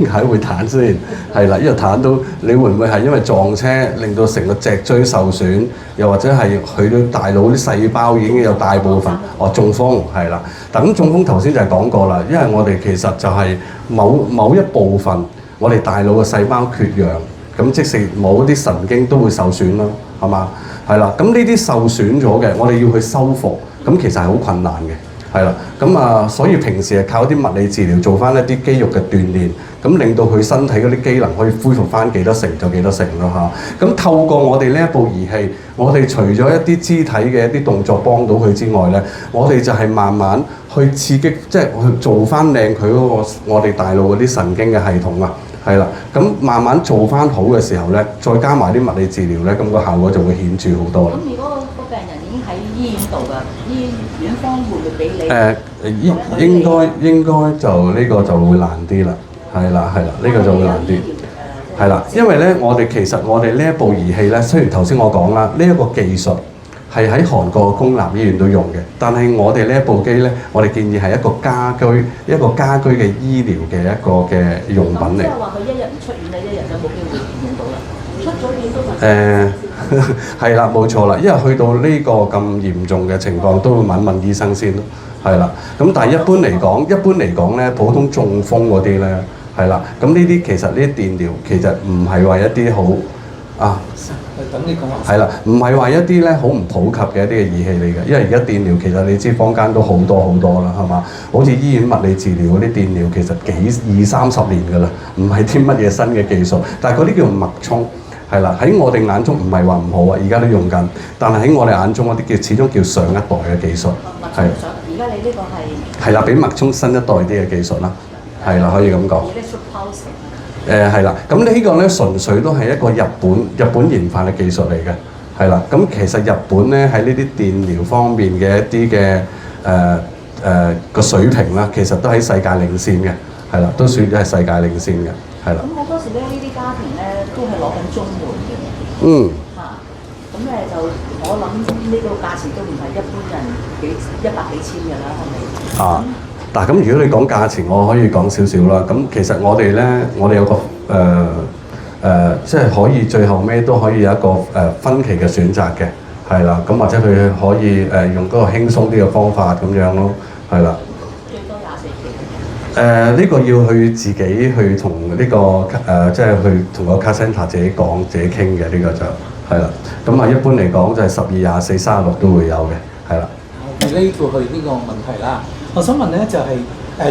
解會攤先，係啦，因為攤到你會唔會係因為撞車令到成個脊椎受損，又或者係佢啲大腦啲細胞已經有大部分中風係啦。但咁中風頭先就係講過啦，因為我哋其實就係某一部分我哋大腦嘅細胞缺氧，咁即係某啲神經都會受損咯，係嘛？係啦，咁呢啲受損咗嘅，我哋要去修復，咁其實係好困難嘅。係啦，咁所以平時係靠啲物理治療做翻一啲肌肉嘅鍛鍊，咁令到佢身體嗰啲機能可以恢復翻幾多成就幾多成咯嚇。咁透過我哋呢一部儀器，我哋除咗一啲肢體嘅一啲動作幫到佢之外咧，我哋就係慢慢去刺激，即係去做翻靚佢嗰個我哋大腦嗰啲神經嘅系統啊。係啦，咁慢慢做翻好嘅時候咧，再加埋啲物理治療咧，咁個效果就會顯著好多啦。咁如果個病人已經喺醫院度㗎，院方會唔會俾你？應該就呢個就會難啲啦。係啦，呢個就會難啲。係啦，因為咧，其實我哋呢一部儀器咧，雖然頭先我講啦，呢一個技術係喺韓國公立醫院都用嘅，但係我哋呢一部機咧，我哋建議係一個家居嘅醫療嘅一個嘅用品嚟。即係話佢一日唔出院咧，一日都冇機會用到啦。出咗院都係啦，冇錯啦，因為去到呢個咁嚴重嘅情況，都會問醫生先咯。係啦，咁但係一般嚟講咧，普通中風嗰啲咧，係啦，咁呢啲其實呢啲電療其實唔係話一啲好等你講話。係啦，唔係話一啲咧好唔普及嘅一啲嘅儀器嚟嘅，因為而家電療其實你知坊間都好多啦，係嘛？好似醫院物理治療嗰啲電療其實20-30年㗎啦，唔係啲乜嘢新嘅技術，但係嗰啲叫脈衝。係啦，喺我哋眼中唔係話唔好啊，而家都用緊，但係喺我哋眼中嗰啲始終叫上一代嘅技術。係。而家你呢個係？係啦，比脈衝新一代啲嘅技術啦，係啦，可以咁講。係啦，咁呢個咧純粹都係一個日本研發嘅技術嚟嘅，係啦。咁其實日本咧喺呢啲電療方面嘅一啲嘅個水平啦，其實都喺世界領先嘅，係啦，都算係世界領先嘅。係啦。咁好多時咧，呢啲家庭咧都係攞緊綜援嘅。嗯。咁咧就我諗呢個價錢都唔係一般人100幾千嘅啦，係咪？嗱咁如果你講價錢，我可以講少少啦。咁其實我哋咧，我哋有個即係可以最後尾都可以有一個分期嘅選擇嘅，係啦。咁或者佢可以用嗰個輕鬆啲嘅方法咁樣咯，係啦。最多24期。呢個要去自己去同呢個即係去同個 card centre 自己講自己傾嘅，呢個就係啦。咁啊一般嚟講就係12、24、36都會有嘅，係啦。relate to 去呢個問題啦。我想問咧就係、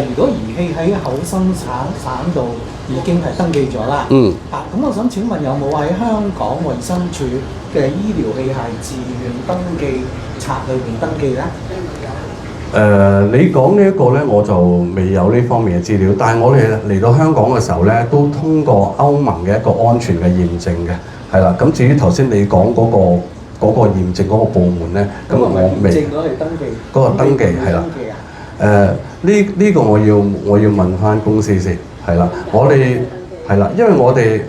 如果儀器喺口生產省度已經係登記咗啦，咁我想請問有冇喺香港衛生署嘅醫療器械自願登記冊裏邊登記咧？你講呢一個咧，我就未有呢方面嘅資料。但係我哋嚟到香港嘅時候咧，都通過歐盟嘅一個安全嘅驗證嘅，係啦。咁至於頭先你講嗰個驗證嗰個部門咧，咁我未。驗證嗰係登記。嗰個登記係啦。呢個我要問翻公司先，係啦。我哋係啦，因為我哋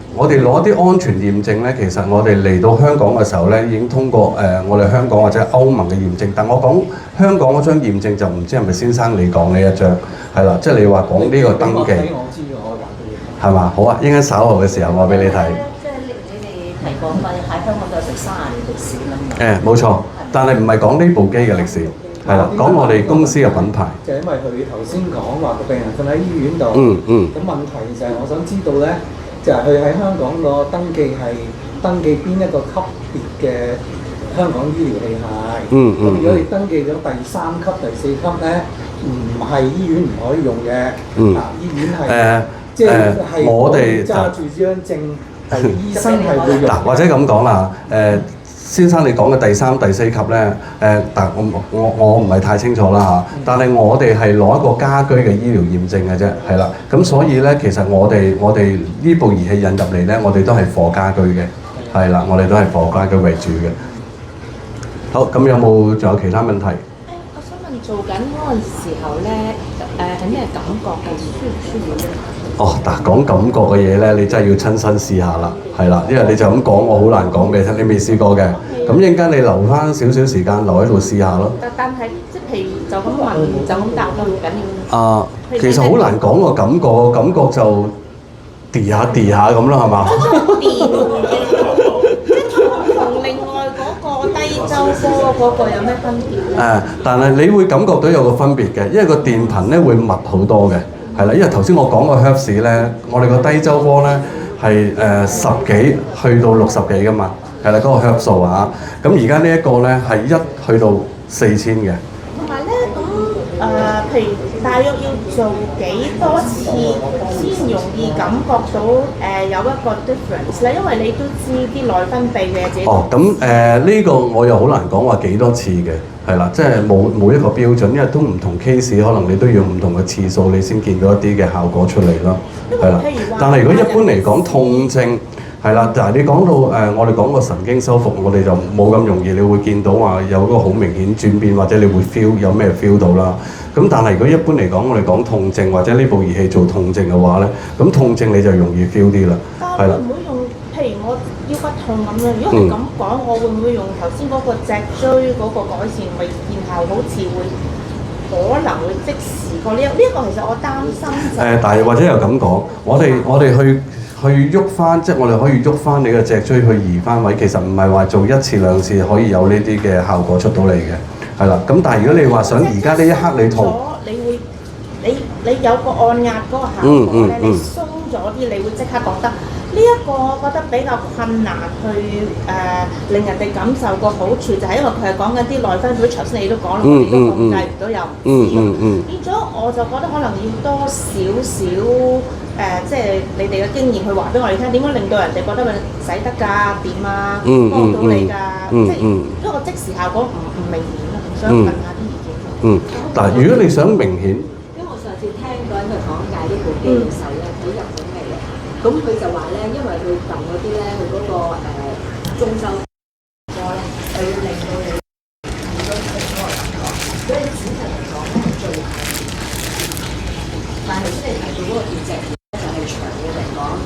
攞啲安全驗證咧，其實我哋嚟到香港嘅時候咧，已經通過我哋香港或者歐盟嘅驗證。但我講香港嗰張驗證就唔知係咪先生你講呢一張，係啦，即係你話講呢個登記。我知我話嘅嘢。係嘛？好啊，應該稍後嘅時候我俾你睇。即係你哋提過嘛，喺香港都有成30年歷史啦嘛。冇錯，但係唔係講呢部機嘅歷史。係啦，講我哋公司嘅品牌。就因為佢頭先講話個病人瞓喺醫院度，咁問題就係我想知道咧，就係佢喺香港個登記係登記邊一個級別嘅香港醫療器械。咁如果你登記咗第3級、第4級咧，唔係醫院唔可以用嘅。醫院係即係我哋揸住張證，係醫生係會用。或者咁講啦，先生你講嘅第3、第4級咧，但我唔係太清楚啦嚇。但係我哋係攞一個家居嘅醫療驗證嘅啫，係啦。咁所以咧，其實我哋呢部儀器引入嚟咧，我哋都係貨家居嘅，係啦，我哋都係貨家居為主嘅。好，咁有冇仲有其他問題？我想問做緊嗰陣時候咧，係咩感覺嘅？舒唔舒服咧？嗱，講感覺嘅嘢咧，你真係要親身試下啦，係啦，因為你就咁講，我好難講俾你聽，你未試過嘅。咁一陣間你留翻少少時間留喺度試下咯。但係即係譬如就咁問就咁答都唔緊要。其實好難講個感覺就跌下咁啦，係嘛？同另外嗰個低周波嗰個有咩分別咧？但係你會感覺到有個分別嘅，因為個電頻咧會密好多嘅。係啦，因為頭先我講個 Hertz 咧，我哋個低周波咧係10幾去到60幾噶嘛，係啦，嗰個 Hertz 數啊。咁而家呢一個咧係1去到4000嘅。同埋咧，咁譬如大約要做幾多次先容易感覺到有一個 difference 咧？因為你都知啲內分泌嘅自己。咁呢個我又好難講話幾多次嘅。係啦，即係冇一個標準，因為都唔同 case，可能你都要唔同嘅次數，你先見到一啲嘅效果出嚟咯。係啦，但係如果一般嚟講，痛症係啦，但係你講到我哋講個神經修復，我哋就冇咁容易，你會見到話有嗰個好明顯轉變，或者你會 feel 有咩 feel 到啦。咁但係如果一般嚟講，我哋講痛症或者呢部儀器做痛症嘅話咧，咁痛症你就容易 feel 啲啦。係啦。譬如我腰骨痛咁樣，如果係咁講，我會唔會用頭先嗰個脊椎嗰個改善，咪然後好似會可能會即時過呢一個其實我擔心但係或者又咁講，我哋去喐翻，即係我哋可以喐翻你嘅脊椎去移翻位，其實唔係話做1次2次可以有呢啲嘅效果出到嚟嘅，係啦。咁但係如果你話想而家呢一刻你痛，你有個按壓嗰個效果咧，你鬆咗啲，你會即刻覺得。呢一個我覺得比較困難去令人哋感受個好處，就係因為佢係講緊啲內分泌，頭先你都講啦，我哋都控制唔到又唔知變咗我就覺得可能要多少少即係你哋嘅經驗去話俾我哋聽，點樣令到人哋覺得佢使得㗎、掂啊、幫到你㗎，即係因為個即時效果唔明顯啊，想問下啲意見。但係如果你想明顯，因為我上次聽嗰人佢講解呢部機嘅時候咧，喺日本嚟嘅，咁佢就話咧，因為佢撳嗰啲咧，佢嗰個中收波咧，係會令到你嗰個感覺，所以整體嚟講咧係最係。但係即係睇到嗰個電極咧，就係長嘅嚟講咧，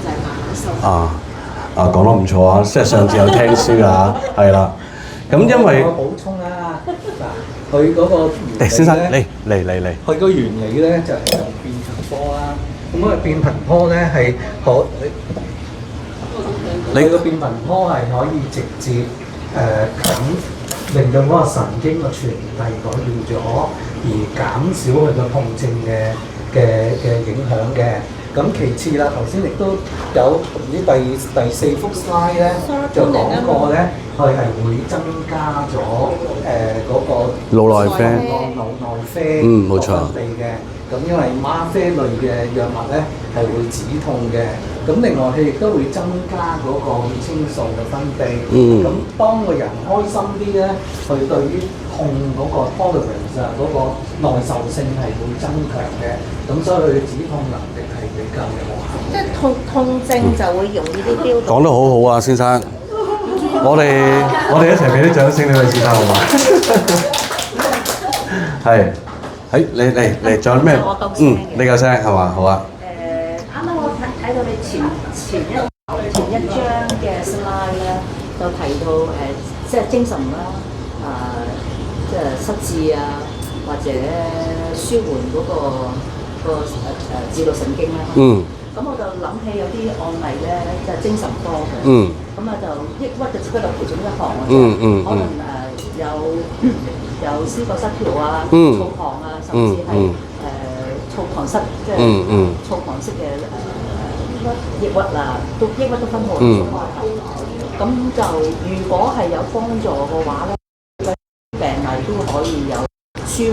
啊，講得唔錯啊，即係上次有聽書啊，係啦。咁因為我補充啦，嗱，佢嗰個原理先生咧，嚟，佢個原理咧就係用變頻波啦。咁嗰個變頻波咧係可你個變頻波係可以直接咁令到嗰個神經個傳遞改變咗，而減少佢個痛症嘅影響嘅。咁其次啦，頭先亦都有唔知第四幅 slide 咧，就講過咧，佢係會增加咗嗰個腦內啡腦內啡冇錯分泌嘅。咁因為嗎啡類嘅藥物咧係會止痛嘅。咁另外佢亦都會增加嗰個血清素嘅分泌。咁當個人開心啲咧，佢對於痛嗰個 tolerance 啊，嗰個耐受性係會增強嘅。咁所以佢嘅止痛能力係比較有效。即係痛症就會容易啲飆。講得好好啊，先生。我哋一齊俾啲掌聲呢位先生好嘛？係。嚟，仲有咩？呢個聲係嘛？好啊。啱啱我睇到你前一張嘅 slide 咧，就提到即係精神啦，即係失智啊，或者舒緩嗰個自律神經啦。咁我就諗起有啲案例咧，就係精神科嘅。咁啊就抑鬱嘅只不過其中一項嘅啫。可能有思覺失調啊、躁狂啊，甚至係躁狂式，即係躁狂式嘅抑鬱啊，抑鬱都分好多種。咁就如果係有幫助嘅話咧，病例都可以有舒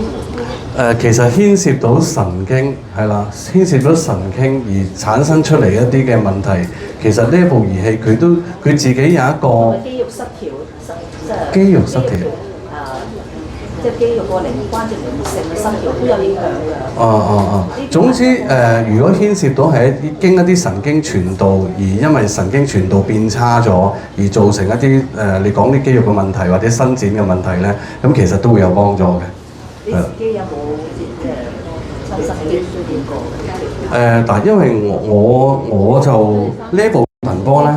緩。其實牽涉到神經係啦，牽涉到神經而產生出嚟一啲嘅問題，其實呢部儀器佢自己有一個肌肉失調，肌肉失調。即係肌肉個關節靈活性嘅失調都有影響嘅。總之如果牽涉到係經一啲神經傳導，而因為神經傳導變差咗，而造成一啲你講啲肌肉嘅問題或者伸展嘅問題咧，咁其實都會有幫助嘅。你自己有冇即係親身經驗過？但因為我就呢部頻波咧。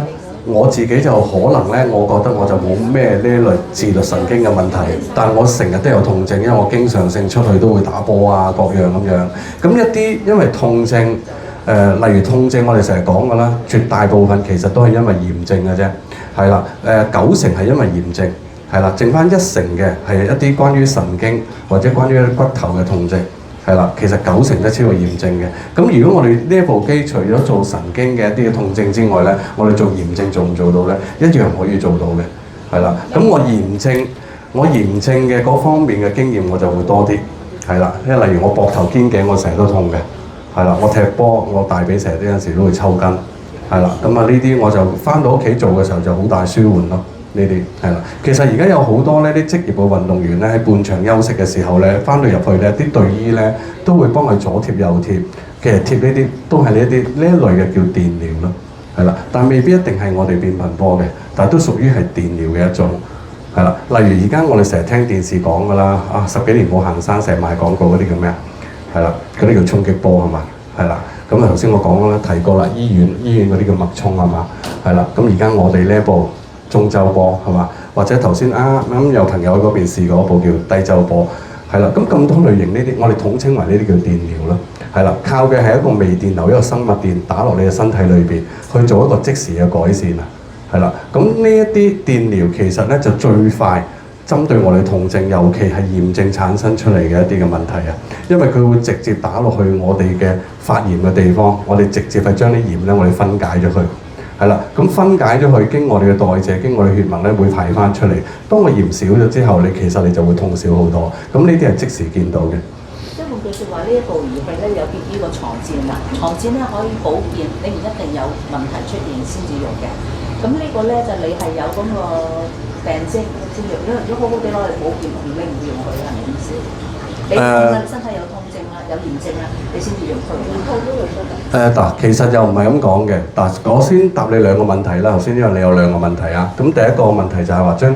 我自己就可能咧，我覺得我就冇咩呢類自律神經嘅問題，但我成日都有痛症，因為我經常性出去都會打波啊，各樣咁樣。咁一啲因為痛症，例如痛症，我哋成日講㗎啦，絕大部分其實都係因為炎症嘅啫，係啦。90%係因為炎症，係啦，剩翻1成嘅係一啲關於神經或者關於骨頭嘅痛症。係啦，其實90%都超過炎症嘅。咁如果我哋呢一部機除咗做神經嘅一啲痛症之外咧，我哋做炎症做唔做到咧？一樣可以做到嘅。係啦，咁我炎症嘅嗰方面嘅經驗我就會多啲。係啦，因為例如我膊頭肩頸我成日都痛嘅。係啦，我踢波我大髀成日有陣時都會抽筋。係啦，咁啊呢啲我就翻到屋企做嘅時候就好大舒緩咯。呢啲係啦，其實而家有好多呢啲職業嘅運動員咧，喺半場休息嘅時候咧，翻到入去咧，啲隊醫咧都會幫佢左貼右貼。其實貼呢啲都係呢一類嘅叫電療咯，係啦，但未必一定係我哋變頻波嘅，但係都屬於係電療嘅一種，係啦。例如而家我哋成日聽電視講㗎啦，10幾年冇行山，成日賣廣告嗰啲叫咩啊？係啦，嗰啲叫衝擊波係嘛？係啦，咁啊頭先我講啦，提過啦，醫院嗰啲叫脈衝係嘛？係啦，咁而家我哋呢一部中周波係嘛？或者頭先啱有朋友喺嗰邊試過一部叫低周波，係啦。咁多類型呢啲，我哋統稱為呢啲叫電療啦，係啦。靠嘅係一個微電流，一個生物電打落你嘅身體裏邊，去做一個即時嘅改善啊，係啦。咁呢一啲電療其實咧就最快針對我哋痛症，尤其係炎症產生出嚟嘅一啲嘅問題啊，因為佢會直接打落去我哋嘅發炎嘅地方，我哋直接係將啲炎咧我哋分解咗佢。係啦，咁分解咗佢，經我哋嘅代謝，經我哋血脈咧會排翻出嚟。當個鹽少咗之後，其實你就會痛少好多。咁呢啲係即時見到嘅。即係換句説話，呢一部儀器咧有別於個床墊啦，床墊咧可以保健，你唔一定有問題出現先至用嘅。咁呢個咧就你係有嗰個病徵先用，如果好好地攞嚟保健，你唔會用佢係咪意思？你身體有痛症啦，有炎症啦，你先至用佢。其實又唔係咁講嘅。我先答你兩個問題啦。頭先因為你有兩個問題啊。咁第一個問題就係話張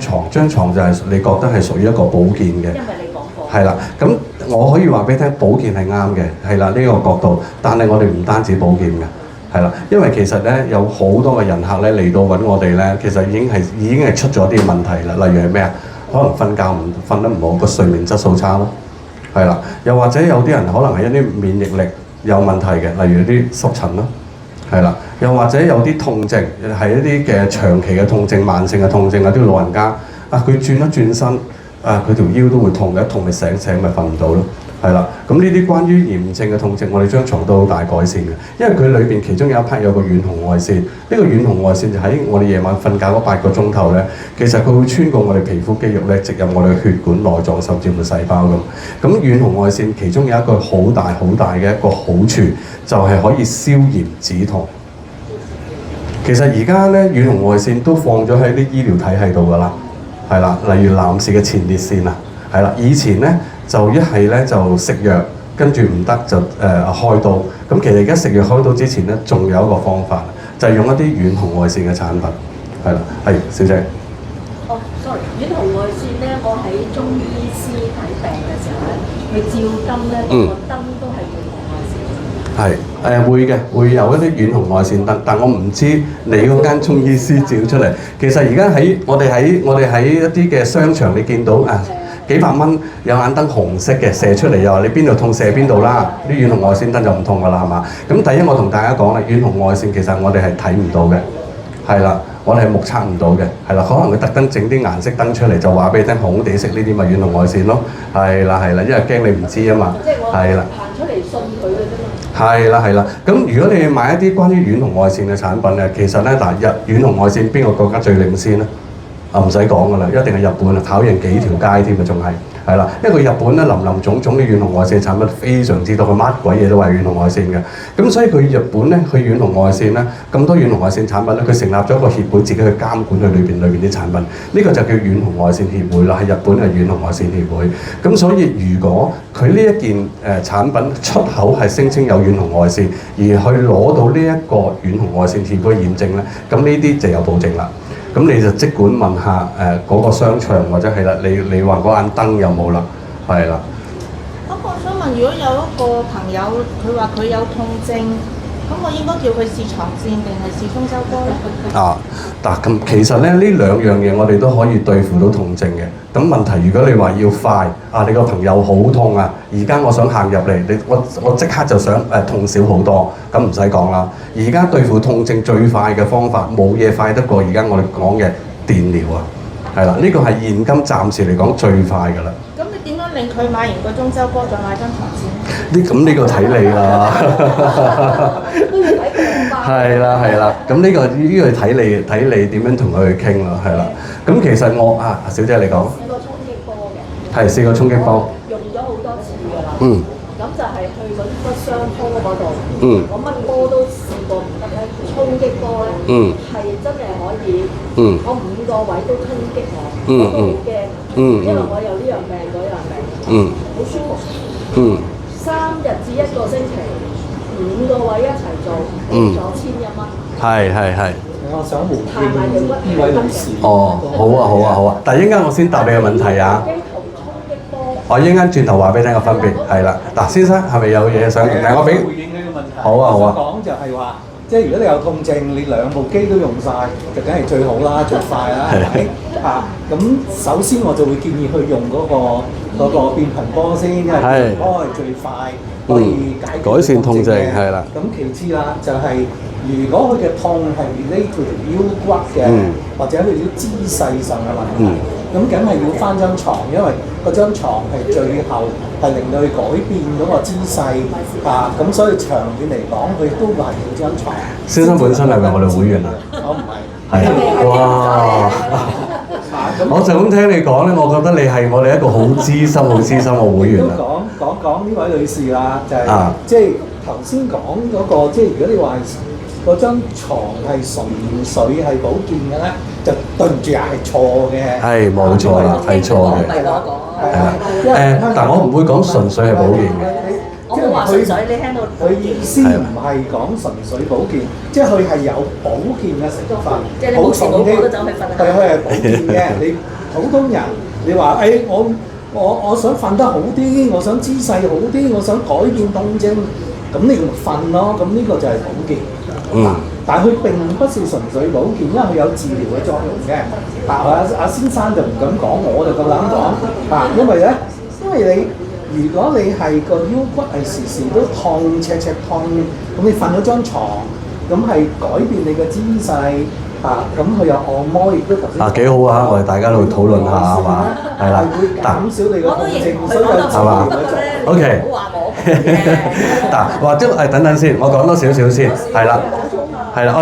床就係你覺得係屬於一個保健嘅。因為你講過。係啦，咁我可以話俾你聽，保健係啱嘅，係啦呢個角度。但係我哋唔單止保健嘅，係啦，因為其實咧有好多嘅人客咧嚟到揾我哋咧，其實已經係出咗啲問題啦。例如係咩啊？可能瞓得唔好，個睡眠質素差咯，係啦。又或者有啲人可能係一啲免疫力有問題嘅，例如啲濕疹咯，係啦。又或者有啲痛症係一啲嘅長期嘅痛症、慢性嘅痛症，有啲老人家啊，佢轉一轉身啊，佢條腰都會痛嘅，一痛咪醒咪瞓唔到咯。係啦，咁呢啲關於炎症嘅痛症，我哋張床都好大改善嘅，因為佢裏邊其中有一 part 有個遠紅外線，呢個遠紅外線就喺我哋夜晚瞓覺嗰8個鐘頭咧，其實佢會穿過我哋皮膚肌肉咧，直入我哋血管、內臟甚至乎細胞咁。咁遠紅外線其中有一個好大嘅一個好處，就係可以消炎止痛。其實而家咧遠紅外線都放咗喺啲醫療體系度㗎啦，係啦，例如男士嘅前列腺啊，係啦，以前咧。就一係咧就食藥，跟住唔得就開刀。咁其實而家食藥開刀之前咧，仲有一個方法，就係用一啲遠紅外線嘅產品。係啦，係小姐。哦，sorry，遠紅外線咧，我喺中醫師睇病嘅時候咧，佢照燈咧，個燈都係遠紅外線。係會有一啲遠紅外線燈，但我唔知你嗰間中醫師照出嚟。其實而家我哋喺一啲嘅商場，你見到啊。幾百蚊有眼燈紅色嘅射出嚟，又話你邊度痛射邊度啦，啲遠紅外線燈就唔痛㗎啦，係嘛？咁第一我同大家講啦，遠紅外線其實我哋係睇唔到嘅，係啦，我哋係目測唔到嘅，係啦，可能佢特登整啲顏色燈出嚟就話俾你聽，紅地色呢啲咪遠紅外線咯，係啦，因為驚你唔知啊嘛，係啦，行出嚟信佢嘅啫嘛。係啦，咁如果你買一啲關於遠紅外線嘅產品咧，其實咧遠紅外線邊個國家最領先咧？啊唔使講㗎啦，一定係日本啊，跑贏幾條街添啊，仲係啦，因為日本咧林種種嘅遠紅外線產品非常之多，佢乜鬼嘢都係遠紅外線嘅，咁所以佢日本咧，佢遠紅外線咧咁多遠紅外線產品咧，佢成立咗一個協會，自己去監管佢裏邊啲產品，呢個就叫遠紅外線協會啦，係日本嘅遠紅外線協會。咁所以如果佢呢一件產品出口係聲稱有遠紅外線，而去攞到呢一個遠紅外線協會驗證咧，咁呢啲就有保證啦。咁你就即管問下嗰個商場或者係啦，你話嗰眼燈有冇啦？係啦。咁我想問，如果有一個朋友佢話佢有痛症，咁我應該叫佢試床墊定係試中州波咧？咁其實咧呢兩樣嘢我哋都可以對付到痛症嘅。咁問題如果你話要快你個朋友好痛啊，而家我想行入嚟，我即刻就想痛少好多，咁唔使講啦。而家對付痛症最快嘅方法，冇嘢快得過而家我哋講嘅電療啊，係啦，呢個係現今暫時嚟講最快㗎啦。咁你點樣令佢買完個中州波再買張床墊？呢個睇你啦，都要睇病吧。係啦，咁呢個睇你點樣同佢去傾啦，係啦。咁其實小姐你講。試過衝擊波嘅。係試過衝擊波。用咗好多次㗎啦。咁就係去嗰啲傷科嗰度。我乜波都試過唔得咧，衝擊波咧。係真係可以。我5個位都衝擊我。我都好驚。因為我有呢樣病嗰樣病。好舒服。3日至1個星期，5個位一齊做，咗1100蚊。係。我想回應呢位女士。好啊。但係一陣間我先答你嘅問題啊。我一陣間轉頭話俾你聽個分別，係啦。嗱，先生係咪有嘢想？但係我俾回應呢個問題。好啊。我講就係話，即係如果你有痛症，你2部機都用晒，就梗係最好啦，最快啦，係咪？咁首先我就會建議去用嗰個變頻波先，因為變頻波係最快可以解決改善痛症，係啦。咁其次啦，就係如果佢嘅痛係 relate to 條腰骨嘅，或者佢啲姿勢上嘅問題，咁梗係要翻張床，因為嗰張床係最後係令到佢改變嗰個姿勢咁所以長遠嚟講，佢都係要張床。先生本身係咪我哋會員啊？我唔係。係哇！我就咁聽你講咧，我覺得你係我哋一個好資深嘅會員啦。都講呢位女士啦，就係即係頭先講嗰個，即係如果你話嗰張床係純粹係保健嘅咧，就對唔住係錯嘅。係冇錯啦，係錯嘅。係啦，但我唔會講純粹係保健嘅。我冇話純粹，你聽到佢意思唔係講純粹保健，即係佢係有保健嘅成分。即係你冇事冇過都走去瞓下。佢係保健嘅。你普通人，你話我想瞓得好啲，我想姿勢好啲，我想改變痛症，咁你咪瞓咯。咁呢個就係保健。但係佢並不是純粹保健，因為佢有治療嘅作用嘅。阿先生就唔敢講，我就夠膽講。因為咧，如果你係個腰骨係時時都痛、赤痛，咁你瞓咗張床，咁係改變你嘅姿勢。咁佢有按摩，亦都頭先幾好啊！我哋大家喺度討論下係嘛？係啦，會減少你個情緒嘅係嘛？OK。或者等等先，我講多少少先，係啦，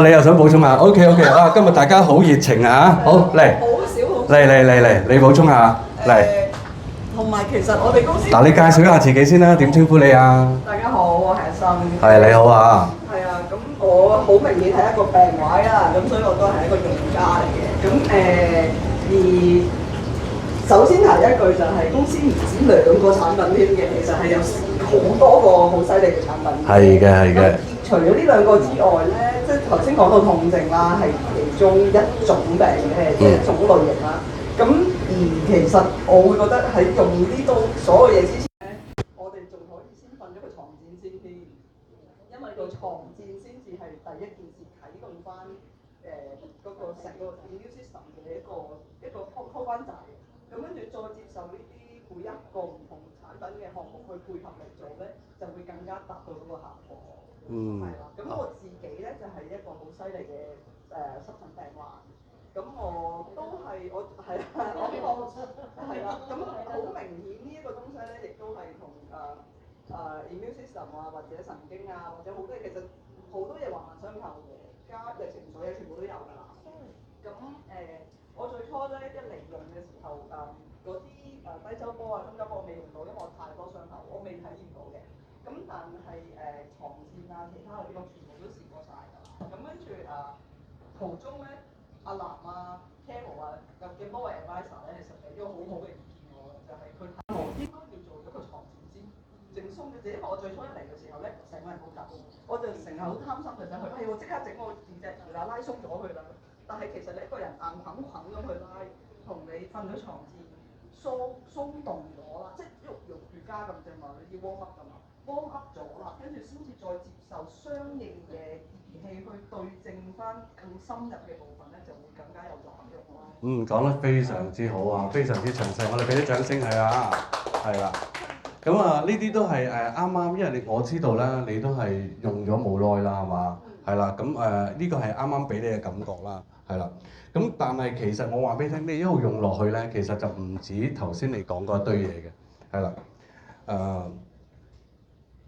你又想補充下 ？OK，今日大家好熱情啊！好嚟，嚟，你補充下嚟。同埋其實我哋公司你介紹一下自己先啦，點稱呼你啊？大家好，我係阿心。係你好啊。係啊，咁我好明顯係一個病患啦，咁所以我都係一個用家嚟嘅。咁而首先提一句就係公司唔止2個產品添嘅，其實係有好多個好犀利嘅產品。係嘅。除咗呢2個之外咧，即係頭先講到痛症啦，係其中一種病嘅一種類型啦。咁而其實我會覺得喺用呢度所有嘢之前咧，我哋仲可以先瞓咗個床墊先添，因為個床墊先至係第一件事啟動翻嗰個成個 immune system 嘅一個開關掣。咁跟住再接受呢啲每一個唔同產品嘅項目去配合嚟做咧，就會更加達到嗰個效果。係啦。咁我自己咧就係一個好犀利嘅濕疹病患。咁我都係係啦，咁好明顯呢一個東西咧，亦都係同immune system 或者神經或者好多嘢，其實好多嘢環環相扣嘅，加嘅情緒全部都有㗎啦。咁我最初咧一嚟用嘅時候，嗰啲低周波中周波我未用到，因為我太多傷口，我未體驗到嘅。咁但係床墊其他嗰啲我全部都試過晒㗎啦。咁跟住途中咧。阿南Carol 嘅多位 advisor 咧，其實俾咗好好嘅意見我嘅，就係佢睇我應該要做咗個床墊先整鬆嘅，因為我最初一嚟嘅時候咧，成個人好緊，我就成日好貪心就想去，我即刻整我自隻條拉鬆咗佢啦。但係其實你一個人硬捆咁去拉，同你瞓咗床墊鬆動咗啦，即係瑜伽咁啫嘛，你要 warm up 㗎嘛，warm up 咗啦，跟住先至再接受相應嘅儀器去對正翻更深入嘅部分咧，就會更加有作用咯。講得非常之好啊，非常之詳細，我哋俾啲掌聲佢啊，係啦。咁呢啲都係啱，因為我知道啦，你都係用咗冇耐啦，係嘛？係啦，咁呢個係啱啱俾你嘅感覺啦，係啦。咁但係其實我話俾你聽，你一路用落去咧，其實就唔止頭先你講嗰一堆嘢嘅，係啦。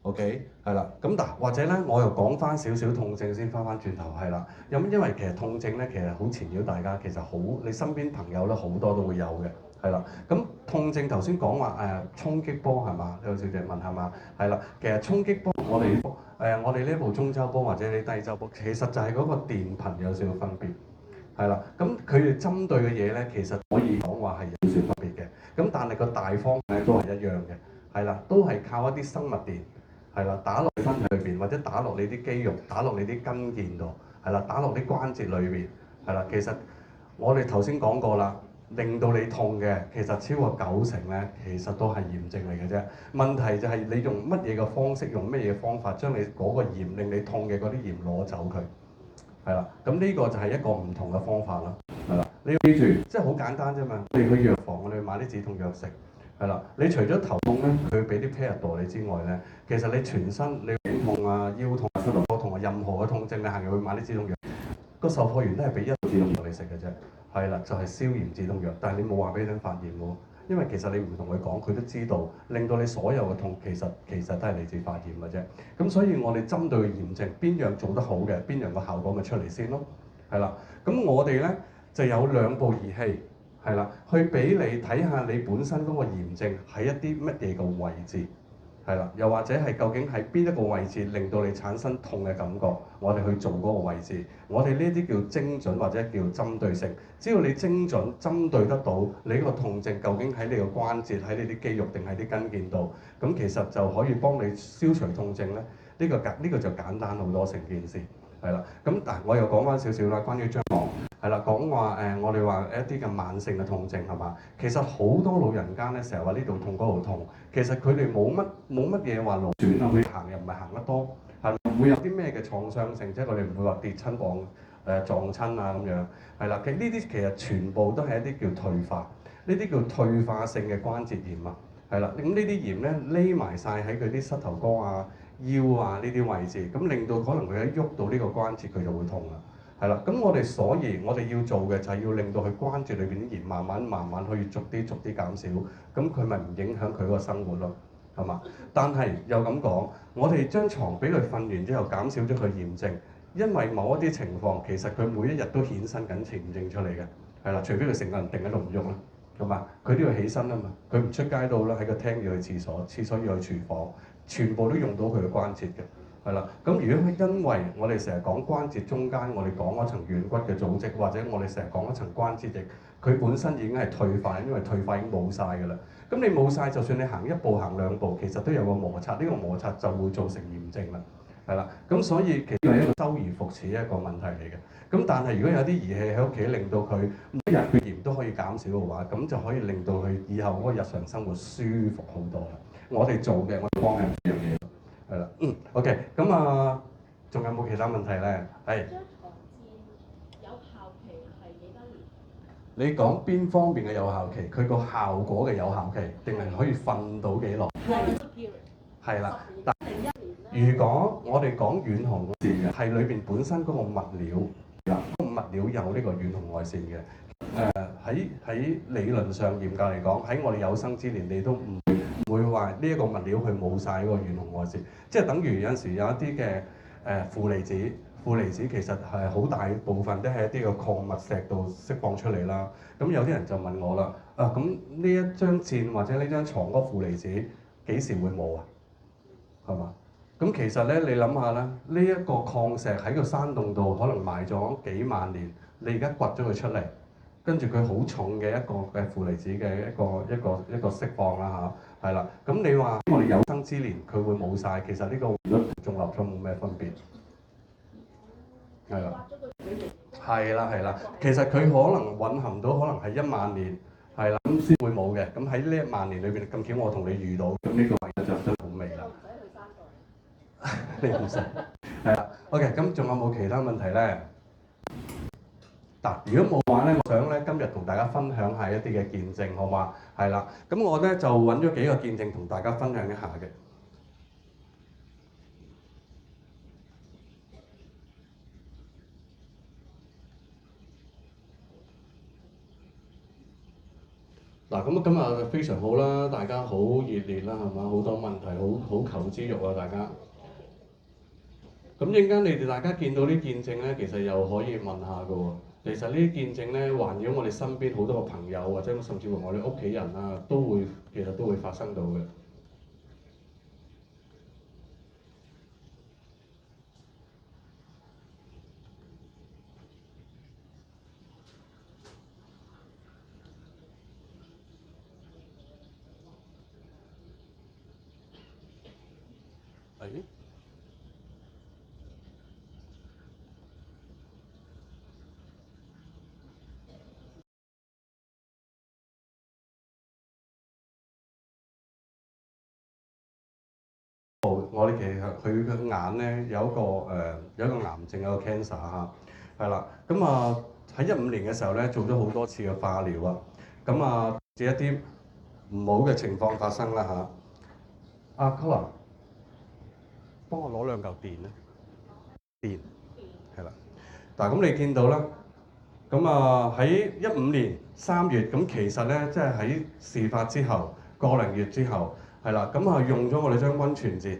OK， 係啦，咁或者咧，我又講翻少少痛症先，翻轉頭係啦。因為其實痛症咧，其實好纏繞大家，其實好你身邊朋友咧好多都會有嘅，係啦。咁痛症頭先講話衝擊波係嘛？有小姐問係嘛？係啦，其實衝擊波我哋呢部中周波或者你低周波，其實就係嗰個電頻有少少分別，係啦。咁佢哋針對嘅嘢咧，其實可以講話係有少少分別嘅。咁但係個大方向咧都係一樣嘅，係啦，都係靠一啲生物電。係啦，打落你身體裏邊，或者打落你啲肌肉，打落你啲筋腱度，係啦，打落啲關節裏邊，係啦。其實我哋頭先講過啦，令到你痛嘅，其實超過90%咧，其實都係炎症嚟嘅啫。問題就係你用乜嘢嘅方式，用乜嘢方法將你嗰個炎令你痛嘅嗰啲炎攞走佢，係啦。咁呢個就係一個唔同嘅方法啦，係啦。你要記住，即係好簡單啫嘛。你去藥房，我哋買啲止痛藥食。係啦，你除咗頭痛咧，佢俾啲 Panadol 你之外咧，其實你全身你頸痛腰痛膝頭哥痛任何嘅痛症，你行入去買啲止痛藥，個售貨員都係俾一止痛藥你食嘅啫。係啦，就係消炎止痛藥，但係你冇話俾佢發炎喎，因為其實你唔同佢講，佢都知道，令到你所有嘅痛其實都係嚟自發炎嘅啫。咁所以我哋針對炎症，邊樣做得好嘅，邊樣個效果咪出嚟先咯。係啦，咁我哋咧就有2部儀器。係啦，去俾你睇下你本身嗰個炎症喺一啲乜嘢嘅位置，係啦，又或者係究竟喺邊一個位置令到你產生痛嘅感覺，我哋去做嗰個位置，我哋呢啲叫精準或者叫針對性。只要你精準針對得到你個痛症究竟喺你個關節、喺你啲肌肉定喺啲筋腱度，咁其實就可以幫你消除痛症咧。呢個就簡單好多成件事，係啦。咁但我又講翻少少啦，關於張望。係啦，講話我哋話一啲嘅慢性嘅痛症係嘛？其實好多老人家咧成日話呢度痛嗰度痛，其實佢哋冇乜嘢話勞損啊，佢行又唔係行得多，係唔會有啲咩嘅創傷性，即係佢哋唔會話跌親撞親啊咁樣，係啦。呢啲其實全部都係一啲叫退化，呢啲叫退化性嘅關節炎啊，係啦。咁呢啲炎咧匿埋晒喺佢啲膝頭哥啊、腰啊呢啲位置，咁令到可能佢一喐到呢個關節佢就會痛啦。係啦，咁所以我哋要做嘅就係要令到佢關節裏邊啲炎慢慢可以逐啲減少，咁佢咪唔影響佢個生活咯，係嘛？但係又咁講，我哋將床俾佢瞓完之後減少咗佢炎症，因為某一啲情況其實佢每一日都衍生緊炎症出嚟嘅，係啦，除非佢成個人定喺度唔喐啦，係嘛？佢都要起身啊嘛，佢唔出街到啦，喺個廳要去廁所，廁所要去廚房，全部都用到佢嘅關節嘅。係啦，咁如果因為我哋成日講關節中間，我哋講嗰層軟骨嘅組織，或者我哋成日講嗰層關節液，佢本身已經係退化，因為退化已經冇晒㗎啦。咁你冇晒，就算你行一步行兩步，其實都有個摩擦，呢個摩擦就會造成炎症啦。係啦，咁所以其實係一個周而復始一個問題嚟嘅。咁但係如果有啲儀器喺屋企令到佢每日嘅炎都可以減少嘅話，咁就可以令到佢以後嗰個日常生活舒服好多啦。我哋做嘅，我哋幫人呢樣嘢。係啦，OK，咁仲有冇其他問題咧？係。張床墊有效期係幾多年？你講邊方面嘅有效期？佢個效果嘅有效期，定係可以瞓到幾耐？係啦，但如果我哋講遠紅外線嘅，係裏邊本身嗰個物料，嗱，嗰個物料有呢個遠紅外線嘅。喺理論上嚴格嚟講，喺我哋有生之年，你都唔會話呢一個物料佢冇晒嗰個遠紅外線，即係等於有陣時有一啲嘅負離子其實係好大部分都係一啲嘅礦物石度釋放出嚟啦。咁有啲人就問我啦，咁呢一張墊或者呢張床嗰負離子幾時會冇啊？係嘛？咁其實咧，你諗下啦，呢一個礦石喺個山洞度可能埋咗幾萬年，你而家掘咗佢出嚟。跟住佢好重嘅一個嘅負離子嘅一個釋放啦嚇，係啦。咁你話我哋有生之年佢會冇晒，其實呢個如果仲立咗冇咩分別，係啦，係啦。其實佢可能蘊含到可能係1萬年，係啦，咁先會冇嘅。咁喺呢1萬年裏邊，咁巧我同你遇到，咁呢個位就真係好味啦。你唔使，係啦。OK，咁仲有冇其他問題咧？嗱，如果冇話咧，我想咧今日同大家分享下一啲嘅見證，好嘛？係啦，咁我咧就揾咗幾個見證同大家分享一下嘅。嗱，咁今日非常好啦，大家好熱烈啦，係嘛？好多問題，好求知欲啊，大家。咁陣間你哋大家見到啲見證咧，其實又可以問下㗎喎。其實呢啲見證咧，環繞我哋身邊好多個朋友，或者甚至乎我哋屋企人啊，其實都會發生到嘅。係。我哋其實佢嘅眼咧有一個癌症，有個 cancer 嚇，係啦。咁喺15年嘅時候咧，做咗好多次嘅化療啊。咁至一啲唔好嘅情況發生啦嚇。阿 Colin，幫我攞2嚿電咧，電係啦。嗱，咁你見到啦。咁喺15年3月，咁其實咧即係喺事發之後個零月之後。係啦，咁用咗我哋張溫泉節，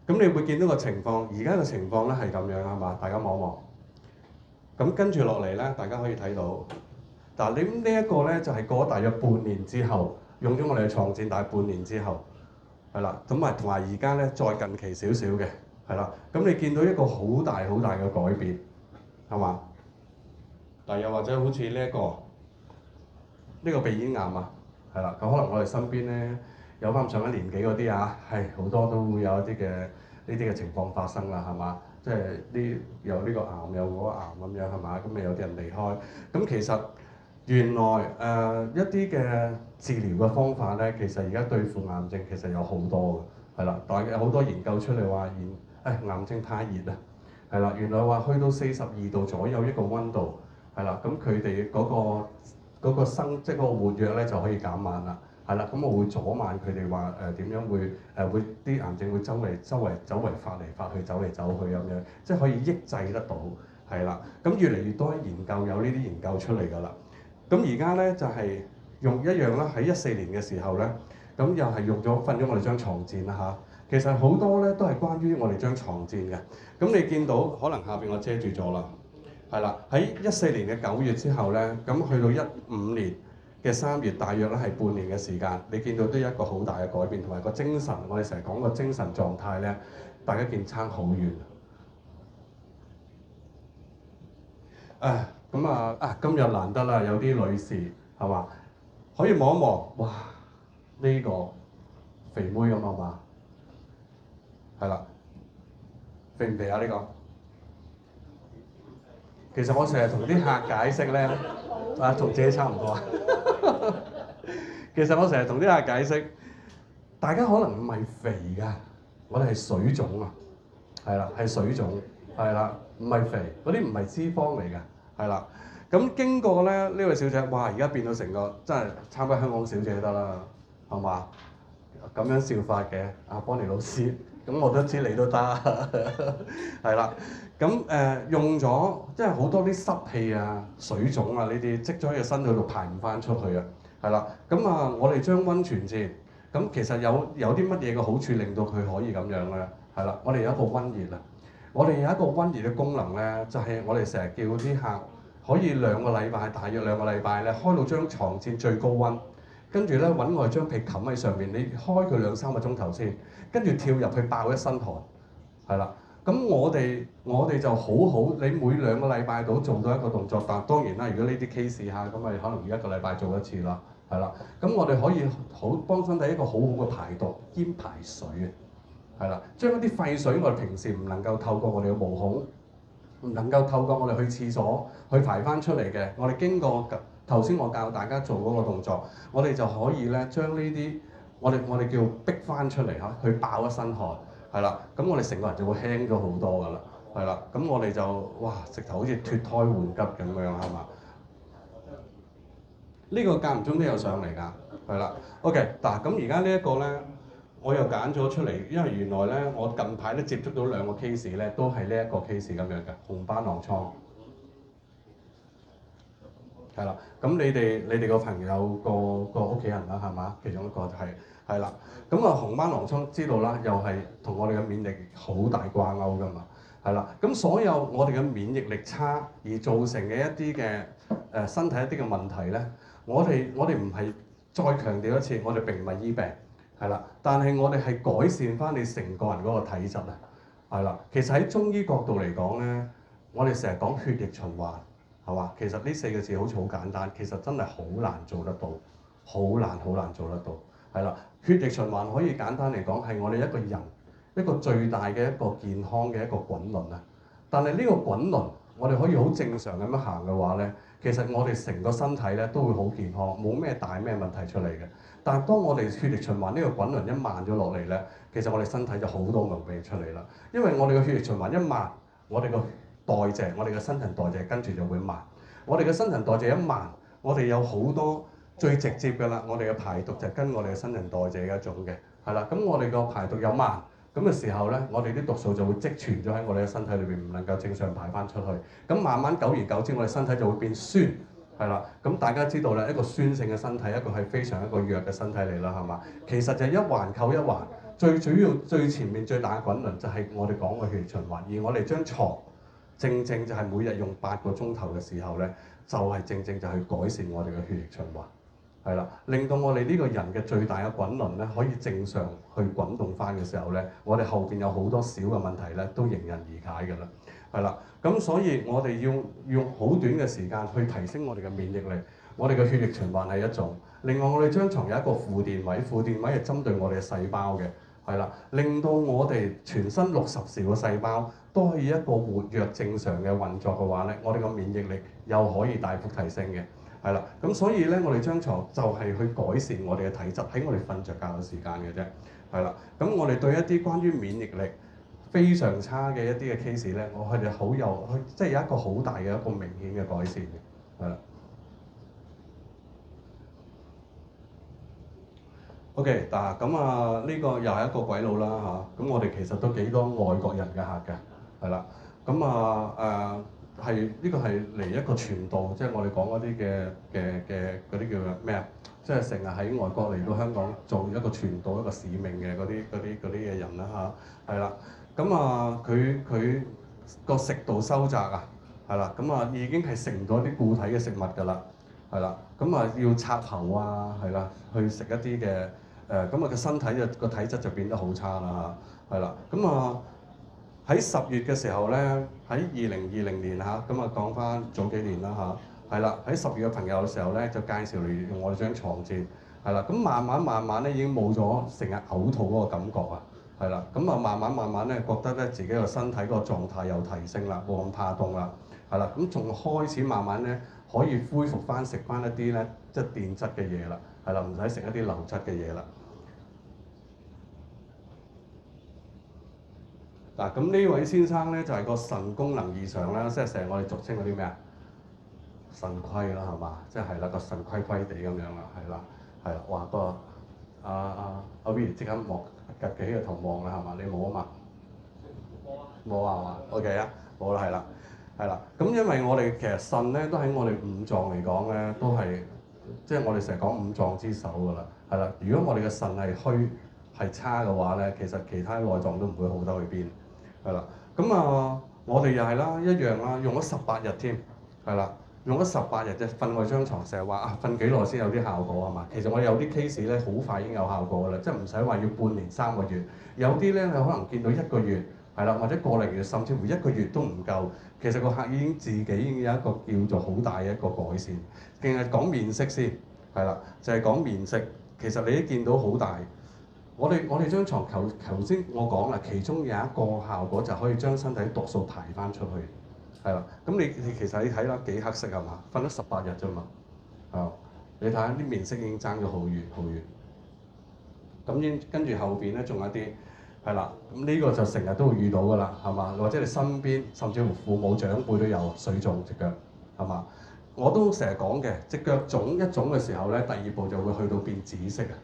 咁你會見到個情況，而家嘅情況咧係咁樣係嘛？大家望一望，咁跟住落嚟咧，大家可以睇到，嗱，你呢一個咧就係過咗大約半年之後，用咗我哋嘅床墊，大概半年之後，係啦，咁同埋而家咧再近期少少嘅，係啦，咁你見到一個好大嘅改變，係嘛？但又或者好似呢個鼻咽癌啊，係啦，咁可能我哋身邊咧。有翻上一年紀嗰啲係好多都會有一啲嘅呢啲嘅情況發生啦，係嘛？即係有呢個癌有嗰個癌咁樣係嘛？咁咪有啲人離開。咁其實原來一啲嘅治療嘅方法咧，其實而家對付癌症其實有好多嘅，係啦。但係有好多研究出嚟話癌症太熱啦，係啦。原來話去到42度左右一個溫度，係啦。咁佢哋嗰個即係嗰個活躍咧就可以減慢啦。係啦，咁我會阻慢佢哋話點樣會啲癌症會周圍發嚟發去，走嚟走去咁樣，即係可以抑制得到，係啦。咁越嚟越多研究有呢啲研究出嚟㗎啦。咁而家咧就係用一樣啦，喺14年嘅時候咧，咁又係瞓咗我哋張床墊啦嚇。其實好多咧都係關於我哋張床墊嘅。咁你見到可能下邊我遮住咗啦，係啦。喺14年嘅9月之後咧，咁去到15年嘅3月，大約咧係半年嘅時間，你見到都有一個好大嘅改變，同埋個精神，我哋成日講個精神狀態咧，大家見差好遠。今日難得啦，有啲女士係嘛，可以望一望，哇！呢個肥妹咁係嘛？係啦，肥唔肥啊？呢個其實我成日同啲客解釋咧，同自己差唔多啊。其實我成日同啲客解釋，大家可能唔係肥㗎，我哋係水腫啊，係啦，係水腫，係啦，唔係肥，嗰啲唔係脂肪嚟㗎，係啦。咁經過咧，呢位小姐，哇！而家變到成個真係參加香港小姐得啦，係嘛？咁樣笑法嘅，Bonnie 老師，咁我都知你都得，係啦。咁用咗即係好多啲濕氣啊、水腫啊呢啲積咗喺個身體度排唔翻出去啊，係啦。我哋將溫泉墊，咁其實有啲乜嘢嘅好處令到佢可以咁樣咧？係啦，我哋有一個溫熱啊，我哋有一個溫熱嘅功能咧，就係我哋成日叫啲客可以大約兩個禮拜咧，開到張床墊最高溫，跟住咧揾我哋張被冚喺上面，你開佢2-3個鐘頭先，跟住跳入去爆一身汗，係啦。咁我哋就好，你每2個禮拜到做到一個動作，但當然啦，如果呢啲 case 下，咁咪可能要1個禮拜做一次啦，係啦。咁我哋可以幫身體一個好好嘅排毒兼排水嘅，係啦。將一啲廢水我哋平時唔能夠透過我哋嘅毛孔，唔能夠透過我哋去廁所去排翻出嚟嘅，我哋經過頭先我教大家做嗰個動作，我哋就可以咧將呢啲我哋叫逼翻出嚟嚇，去爆一身汗。係啦，咁我哋成個人就會輕咗好多㗎啦，係啦，咁我哋就哇，直頭好似脫胎換骨咁樣係嘛？呢個間唔中都有上嚟㗎，係啦。OK，嗱咁而家呢一個咧，我又揀咗出嚟，因為原來咧我近排咧接觸到2個 case 咧，都係呢一個 case 咁樣嘅紅斑狼瘡。係啦，咁你哋個朋友個屋企人啦，係嘛？其中一個就係啦。咁紅斑狼瘡知道啦，又係同我哋嘅免疫力好大掛鈎㗎嘛，係啦。咁所有我哋嘅免疫力差而造成嘅一啲嘅身體一啲嘅問題咧，我哋唔係再強調一次，我哋並唔係醫病，係啦。但係我哋係改善翻你成個人嗰個體質啊，係啦。其實喺中醫角度嚟講咧，我哋成日講血液循環。係嘛？其實呢4個字好似好簡單，其實真係好難做得到，好難做得到。係啦，血液循環可以簡單嚟講係我哋一個人一個最大嘅一個健康嘅一個滾輪啊。但係呢個滾輪，我哋可以好正常咁樣行嘅話咧，其實我哋成個身體咧都會好健康，冇咩大咩問題出嚟嘅。但係當我哋血液循環呢個滾輪一慢咗落嚟咧，其實我哋身體就好多毛病出嚟啦。因為我哋嘅血液循環一慢，我哋個代謝，我哋嘅新陳代謝跟住就會慢。我哋嘅新陳代謝一慢，我哋有好多最直接嘅啦。我哋嘅排毒就係跟我哋嘅新陳代謝嘅一種嘅，係啦。咁我哋個排毒又慢，咁嘅時候咧，我哋啲毒素就會積存咗喺我哋嘅身體裏邊，唔能夠正常排翻出去。咁慢慢久而久之，我哋身體就會變酸，係啦。咁大家知道啦，一個酸性嘅身體，一個係非常一個弱嘅身體嚟啦，係嘛？其實就係一環扣一環，最主要最前面最大嘅滾輪就係我哋講嘅血液循環，而我哋張床。正就係每日用8個鐘頭嘅時候咧，就係正就係改善我哋嘅血液循環，係啦，令到我哋呢個人嘅最大嘅滾輪咧可以正常去滾動翻嘅時候咧，我哋後邊有好多小嘅問題咧都迎刃而解㗎啦，係啦，咁所以我哋要用好短嘅時間去提升我哋嘅免疫力，我哋嘅血液循環係一種。另外我哋張床有一個負電位，負電位係針對我哋嘅細胞嘅。係啦，令到我哋全身60兆個細胞都可以一個活躍正常嘅運作嘅話咧，我哋個免疫力又可以大幅提升嘅，係啦。咁所以咧，我哋張床就係去改善我哋嘅體質，喺我哋瞓着覺嘅時間嘅啫，係啦。咁我哋對一啲關於免疫力非常差嘅一啲嘅 case 咧，我哋好有，即係有一個好大嘅一個明顯嘅改善嘅，係啦。OK，嗱咁啊，呢個又係一個鬼佬啦嚇，咁我哋其實都幾多外國人嘅客嘅，係啦，咁啊係呢個係嚟一個傳道，即係我哋講嗰啲嘅嗰啲叫咩啊？即係成日喺外國嚟到香港做一個傳道一個使命嘅嗰啲嘅人啦嚇，係啦，咁啊佢個食道收窄啊，係啦，咁啊已經係成咗啲固體嘅食物㗎啦，係啦，咁啊要插喉啊，係啦，去食一啲嘅。咁啊個身體個體質就變得好差啦嚇，係啦，咁啊喺10月嘅時候咧，喺2020年嚇，咁啊講翻早幾年啦嚇，係啦，喺10月嘅朋友嘅時候咧，就介紹嚟用我哋張床墊，係啦，咁慢慢咧已經冇咗成日嘔吐嗰個感覺啊，係啦，咁啊慢慢咧覺得咧自己個身體個狀態又提升啦，冇咁怕凍啦，係啦，咁仲開始慢慢咧可以恢復翻食翻一啲咧即係澱質嘅嘢啦，係啦，唔使食一啲流質嘅嘢啦。嗱，咁呢位先生咧就係個腎功能異常啦，即係成日我哋俗稱嗰啲咩啊腎虧啦，係嘛？即係啦個腎虧虧地咁樣啦，係啦，哇個阿 Will 即刻望趌起個頭望啦，係嘛？你冇啊嘛？冇啊嘛？OK 啊，冇啦，係啦。咁因為我哋其實腎咧都喺我哋五臟嚟講咧，都係即係我哋成日講五臟之首㗎啦，係啦。如果我哋嘅腎係虛係差嘅話咧，其實其他內臟都唔會好得去邊。係啦，咁啊，我哋又係啦，一樣啦，用咗18日添，係啦，用咗18日啫，瞓我張床，成日話啊，瞓幾耐先有啲效果啊嘛。其實我有啲 case 咧，好快已經有效果啦，即係唔使話要半年3個月，有啲咧你可能見到1個月，係啦，或者個零月，甚至乎1個月都唔夠。其實個客已經自己已經有一個叫做好大嘅一個改善。淨係講面色先，係啦，就係講面色，其實你都見到好大。我哋張床頭先我講啦，其中有一個效果就可以將身體毒素排翻出去，係啦。咁你其實你睇啦，幾黑色係嘛？瞓咗18日啫嘛，你睇下啲面色已經爭咗好遠好遠。咁跟住後邊咧仲有啲係啦，咁呢個就成日都會遇到㗎啦，係嘛？或者你身邊甚至乎父母長輩都有水腫隻腳，係嘛？我都成日講嘅，隻腳腫一腫嘅時候咧，第2步就會去到變紫色啊。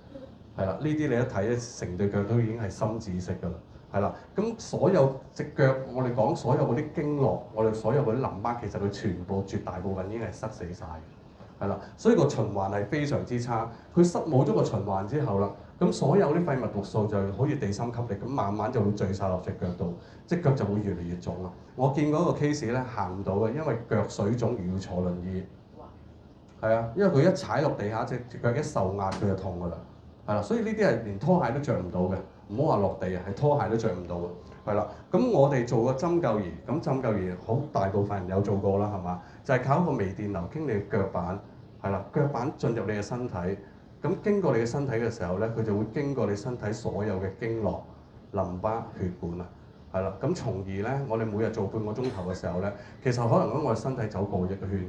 係啦，呢啲你一睇咧，成對腳都已經係深紫色㗎啦。係啦，咁所有隻腳，我哋講所有嗰啲經絡，我哋所有嗰啲淋巴，其實佢全部絕大部分已經係塞死晒。係啦，所以個循環係非常之差。佢塞冇咗個循環之後啦，咁所有啲廢物毒素就好似地心吸力咁，慢慢就會聚晒落隻腳度，隻腳就會越嚟越腫啦。我見過一個 case 咧，行唔到嘅，因為腳水腫而要坐輪椅。係啊，因為佢一踩落地下，隻腳一受壓，佢就痛㗎啦。係啦，所以呢啲係連拖鞋都着唔到嘅，唔好話落地啊，係拖鞋都着唔到嘅。係啦，咁我哋做個針灸儀，咁針灸儀好大部分人有做過啦，係嘛？就係靠一個微電流經你嘅腳板，係啦，腳板進入你嘅身體，咁經過你嘅身體嘅時候咧，佢就會經過你身體所有嘅經絡、淋巴、血管啊，係啦，咁從而咧，我哋每日做半個鐘頭嘅時候咧，其實可能喺我哋身體走過1個圈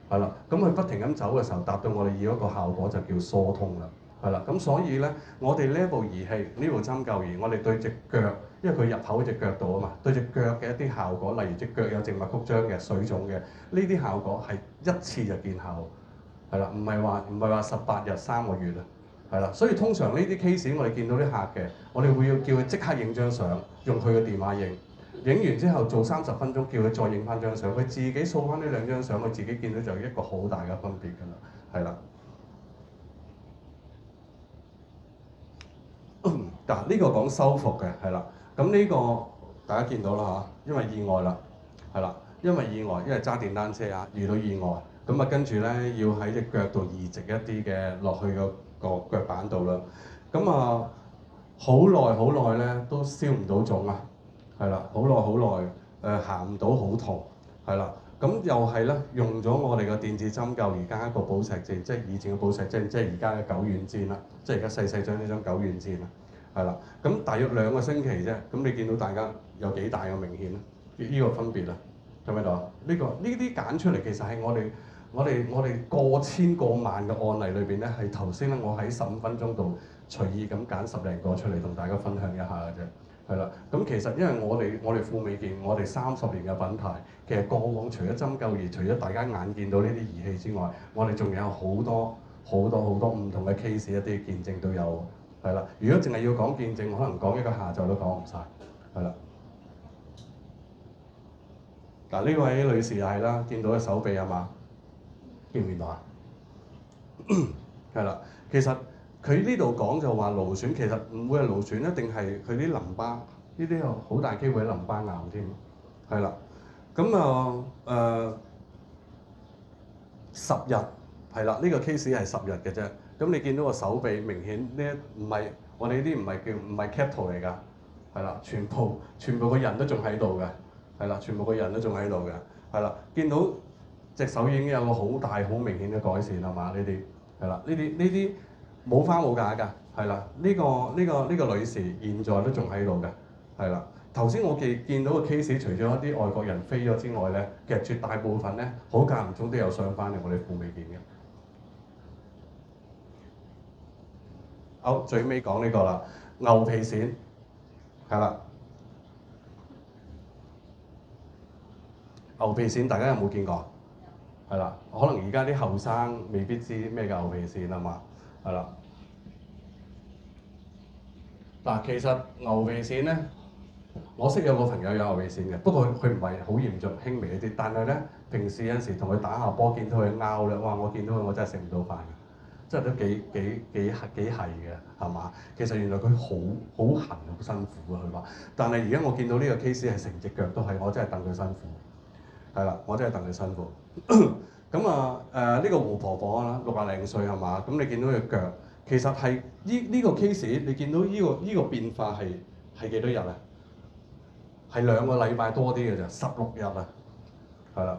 㗎，係啦，咁佢不停咁走嘅時候，達到我哋要一個效果就叫疏通啦。係啦，咁所以咧，我哋呢一部儀器，呢部針灸儀，我哋對隻腳，因為佢入口喺隻腳度啊嘛，對隻腳嘅一啲效果，例如隻腳有靜脈曲張嘅、水腫嘅，呢啲效果係一次就見效，係啦，唔係話18日3個月啊，係啦，所以通常呢啲 case 我哋見到啲客嘅，我哋會要叫佢即刻影張相，用佢嘅電話影，影完之後做30分鐘，叫佢再影翻張相，佢自己掃翻呢2張相，佢自己見到就一個好大嘅分別㗎啦，係啦。嗱，呢個講修復嘅係啦，咁呢個大家見到啦嚇，因為意外啦，係啦，因為揸電單車啊遇到意外，咁啊跟住咧要喺隻腳度移植一啲嘅落去個腳板度啦，咁啊好耐咧都消唔到腫啊，係啦，好耐行唔到好痛，係啦，咁又係咧用咗我哋嘅電子針灸，而家一個寶石氈，即係以前嘅寶石氈，即係而家嘅9丸氈啦，即係而家細張呢張9丸氈啦。係啦。咁大約2個星期啫，咁你見到大家有幾大嘅明顯咧？呢個分別啊，睇唔睇到啊？呢啲揀出嚟其實係我哋過千過萬嘅案例裏邊咧，係頭先咧我喺15分鐘度隨意咁揀10零個出嚟同大家分享一下嘅啫。係啦，咁其實因為我哋富美健，我哋30年嘅品牌，其實過往除咗針灸儀，除咗大家眼見到呢啲儀器之外，我哋仲有好多唔同嘅 case， 一啲見證都有。係啦，如果淨係要講見證，可能講一個下晝都講唔晒。係啦，嗱呢位女士係啦，見到嘅手臂係嘛？見唔見到啊？係啦，其實佢呢度講就話勞損，其實唔會係勞損，一定係佢啲淋巴，呢啲有好大機會係淋巴癌添。係啦，咁10日係啦，呢個 case 係10日嘅啫。咁你見到個手臂明顯呢唔係我哋呢啲唔係 cap 圖嚟㗎，係啦，全部個人都仲喺度嘅，係啦，全部個人都仲喺度嘅，係啦，見到隻手已經有個好大好明顯嘅改善係嘛？呢啲係啦，呢啲冇花冇假㗎，係啦，呢個女士現在都仲喺度嘅，係啦。頭先我見到個 case， 除咗一啲外國人飛咗之外咧，其實絕大部分咧好間唔中都有上翻嚟我哋富美健嘅。好，最尾講呢個啦，牛皮癬係啦，牛皮癬大家有冇見過？係啦，可能而家啲後生未必知咩叫牛皮癬啊嘛，係啦。嗱，其實牛皮癬咧，我識有個朋友有牛皮癬嘅，不過佢唔係好嚴重，輕微一啲。但係咧，平時有陣時同佢打下波，見到佢拗咧，哇！我見到佢我真係食唔到飯嘅，真係都幾係嘅，係嘛？其實原來佢好痕好辛苦啊，佢話。但係而家我見到呢個 case 係成隻腳都係，我真係戥佢辛苦。係啦，我真係戥佢辛苦。咁呢個胡婆婆啦，60零歲係嘛？咁你見到佢腳，其實係呢個 case， 你見到呢個變化係幾多日啊？係2個禮拜多啲嘅啫，16日啊，係啦，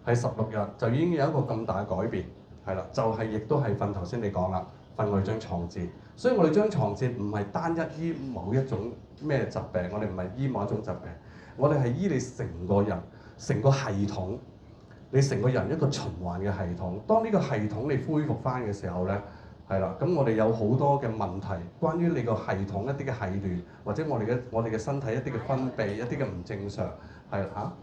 係16日就已經有一個咁大嘅改變，係啦，就係亦都係瞓頭先你講啦，瞓我哋張床墊，所以我哋張床墊唔係單一醫某一種咩疾病，我哋唔係醫某一種疾病，我哋係醫你成個人、成個系統，你成個人一個循環嘅系統。當呢個系統你恢復翻嘅時候咧，係啦，咁我哋有好多嘅問題，關於你個系統一啲嘅系亂，或者我哋嘅身體一啲嘅分泌一啲嘅唔正常，係啦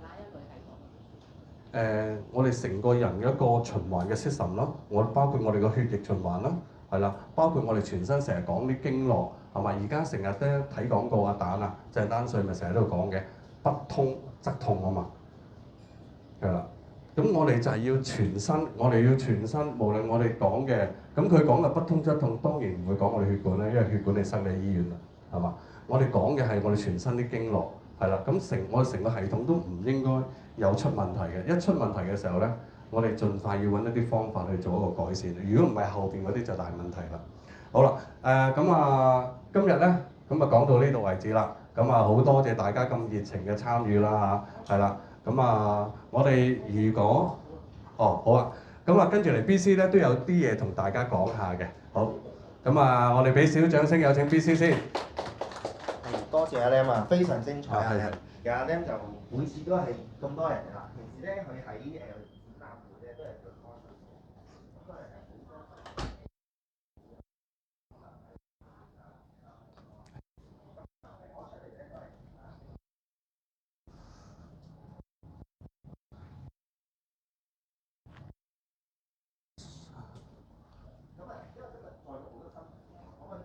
我哋成個人嘅一個循環嘅 system 咯，包括我哋個血液循環啦，係啦，包括我哋全身成日講啲經絡，係咪？而家成日都睇廣告啊，蛋啊，鄭丹瑞咪成日都講嘅，不通則痛啊嘛，係啦。咁我哋就係要全身，無論我哋講嘅，咁佢講嘅不通則痛，當然唔會講我哋血管啦，因為血管你生喺醫院啦，係嘛？我哋講嘅係我哋全身啲經絡，係啦。咁我哋成個系統都唔應該有出問題嘅。一出問題嘅時候咧，我哋盡快要揾一啲方法去做一個改善。如果唔係後邊嗰啲就大問題啦。好啦，今日咧咁講到呢度為止啦。咁好多謝大家咁熱情嘅參與啦嚇，係啦。我哋如果好啊，跟住嚟 BC 咧都有啲嘢同大家講下嘅。好，我哋俾少掌聲，有請 BC 先。多謝阿 Lam 啊，非常精彩啊！而阿 Lam 就每次都係咁多人㗎啦。平時咧佢喺展覽會咧都係做開場嘅，咁都係好多。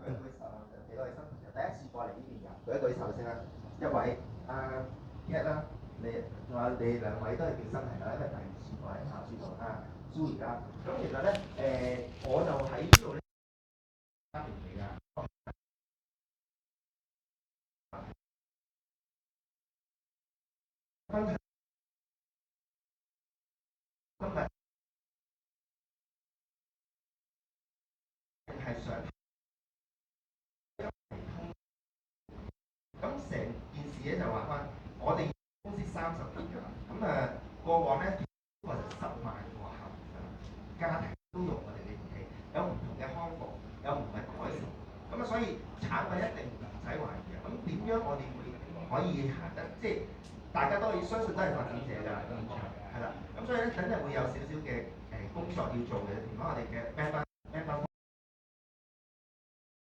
舉手，幾多位新朋友？第一次過嚟呢邊㗎，舉一舉手先啦。一位Cat 啦，你兩位都係叫新朋友，因為第二次過嚟下次同Julie 啦。咁其實咧我就喺呢度咧3年嚟㗎。今日係上。咁成件事咧就話翻，我哋公司30年㗎啦。咁過往咧都係10萬個客戶㗎啦，家庭都用我哋呢部機，有唔同嘅康復，有唔同嘅改善。咁所以產個一定唔使懷疑嘅。咁點樣我哋會可以行得即係大家都可以相信都係發展者㗎，係啦。咁所以咧，等陣會有少少嘅工作要做嘅。如果我哋嘅 background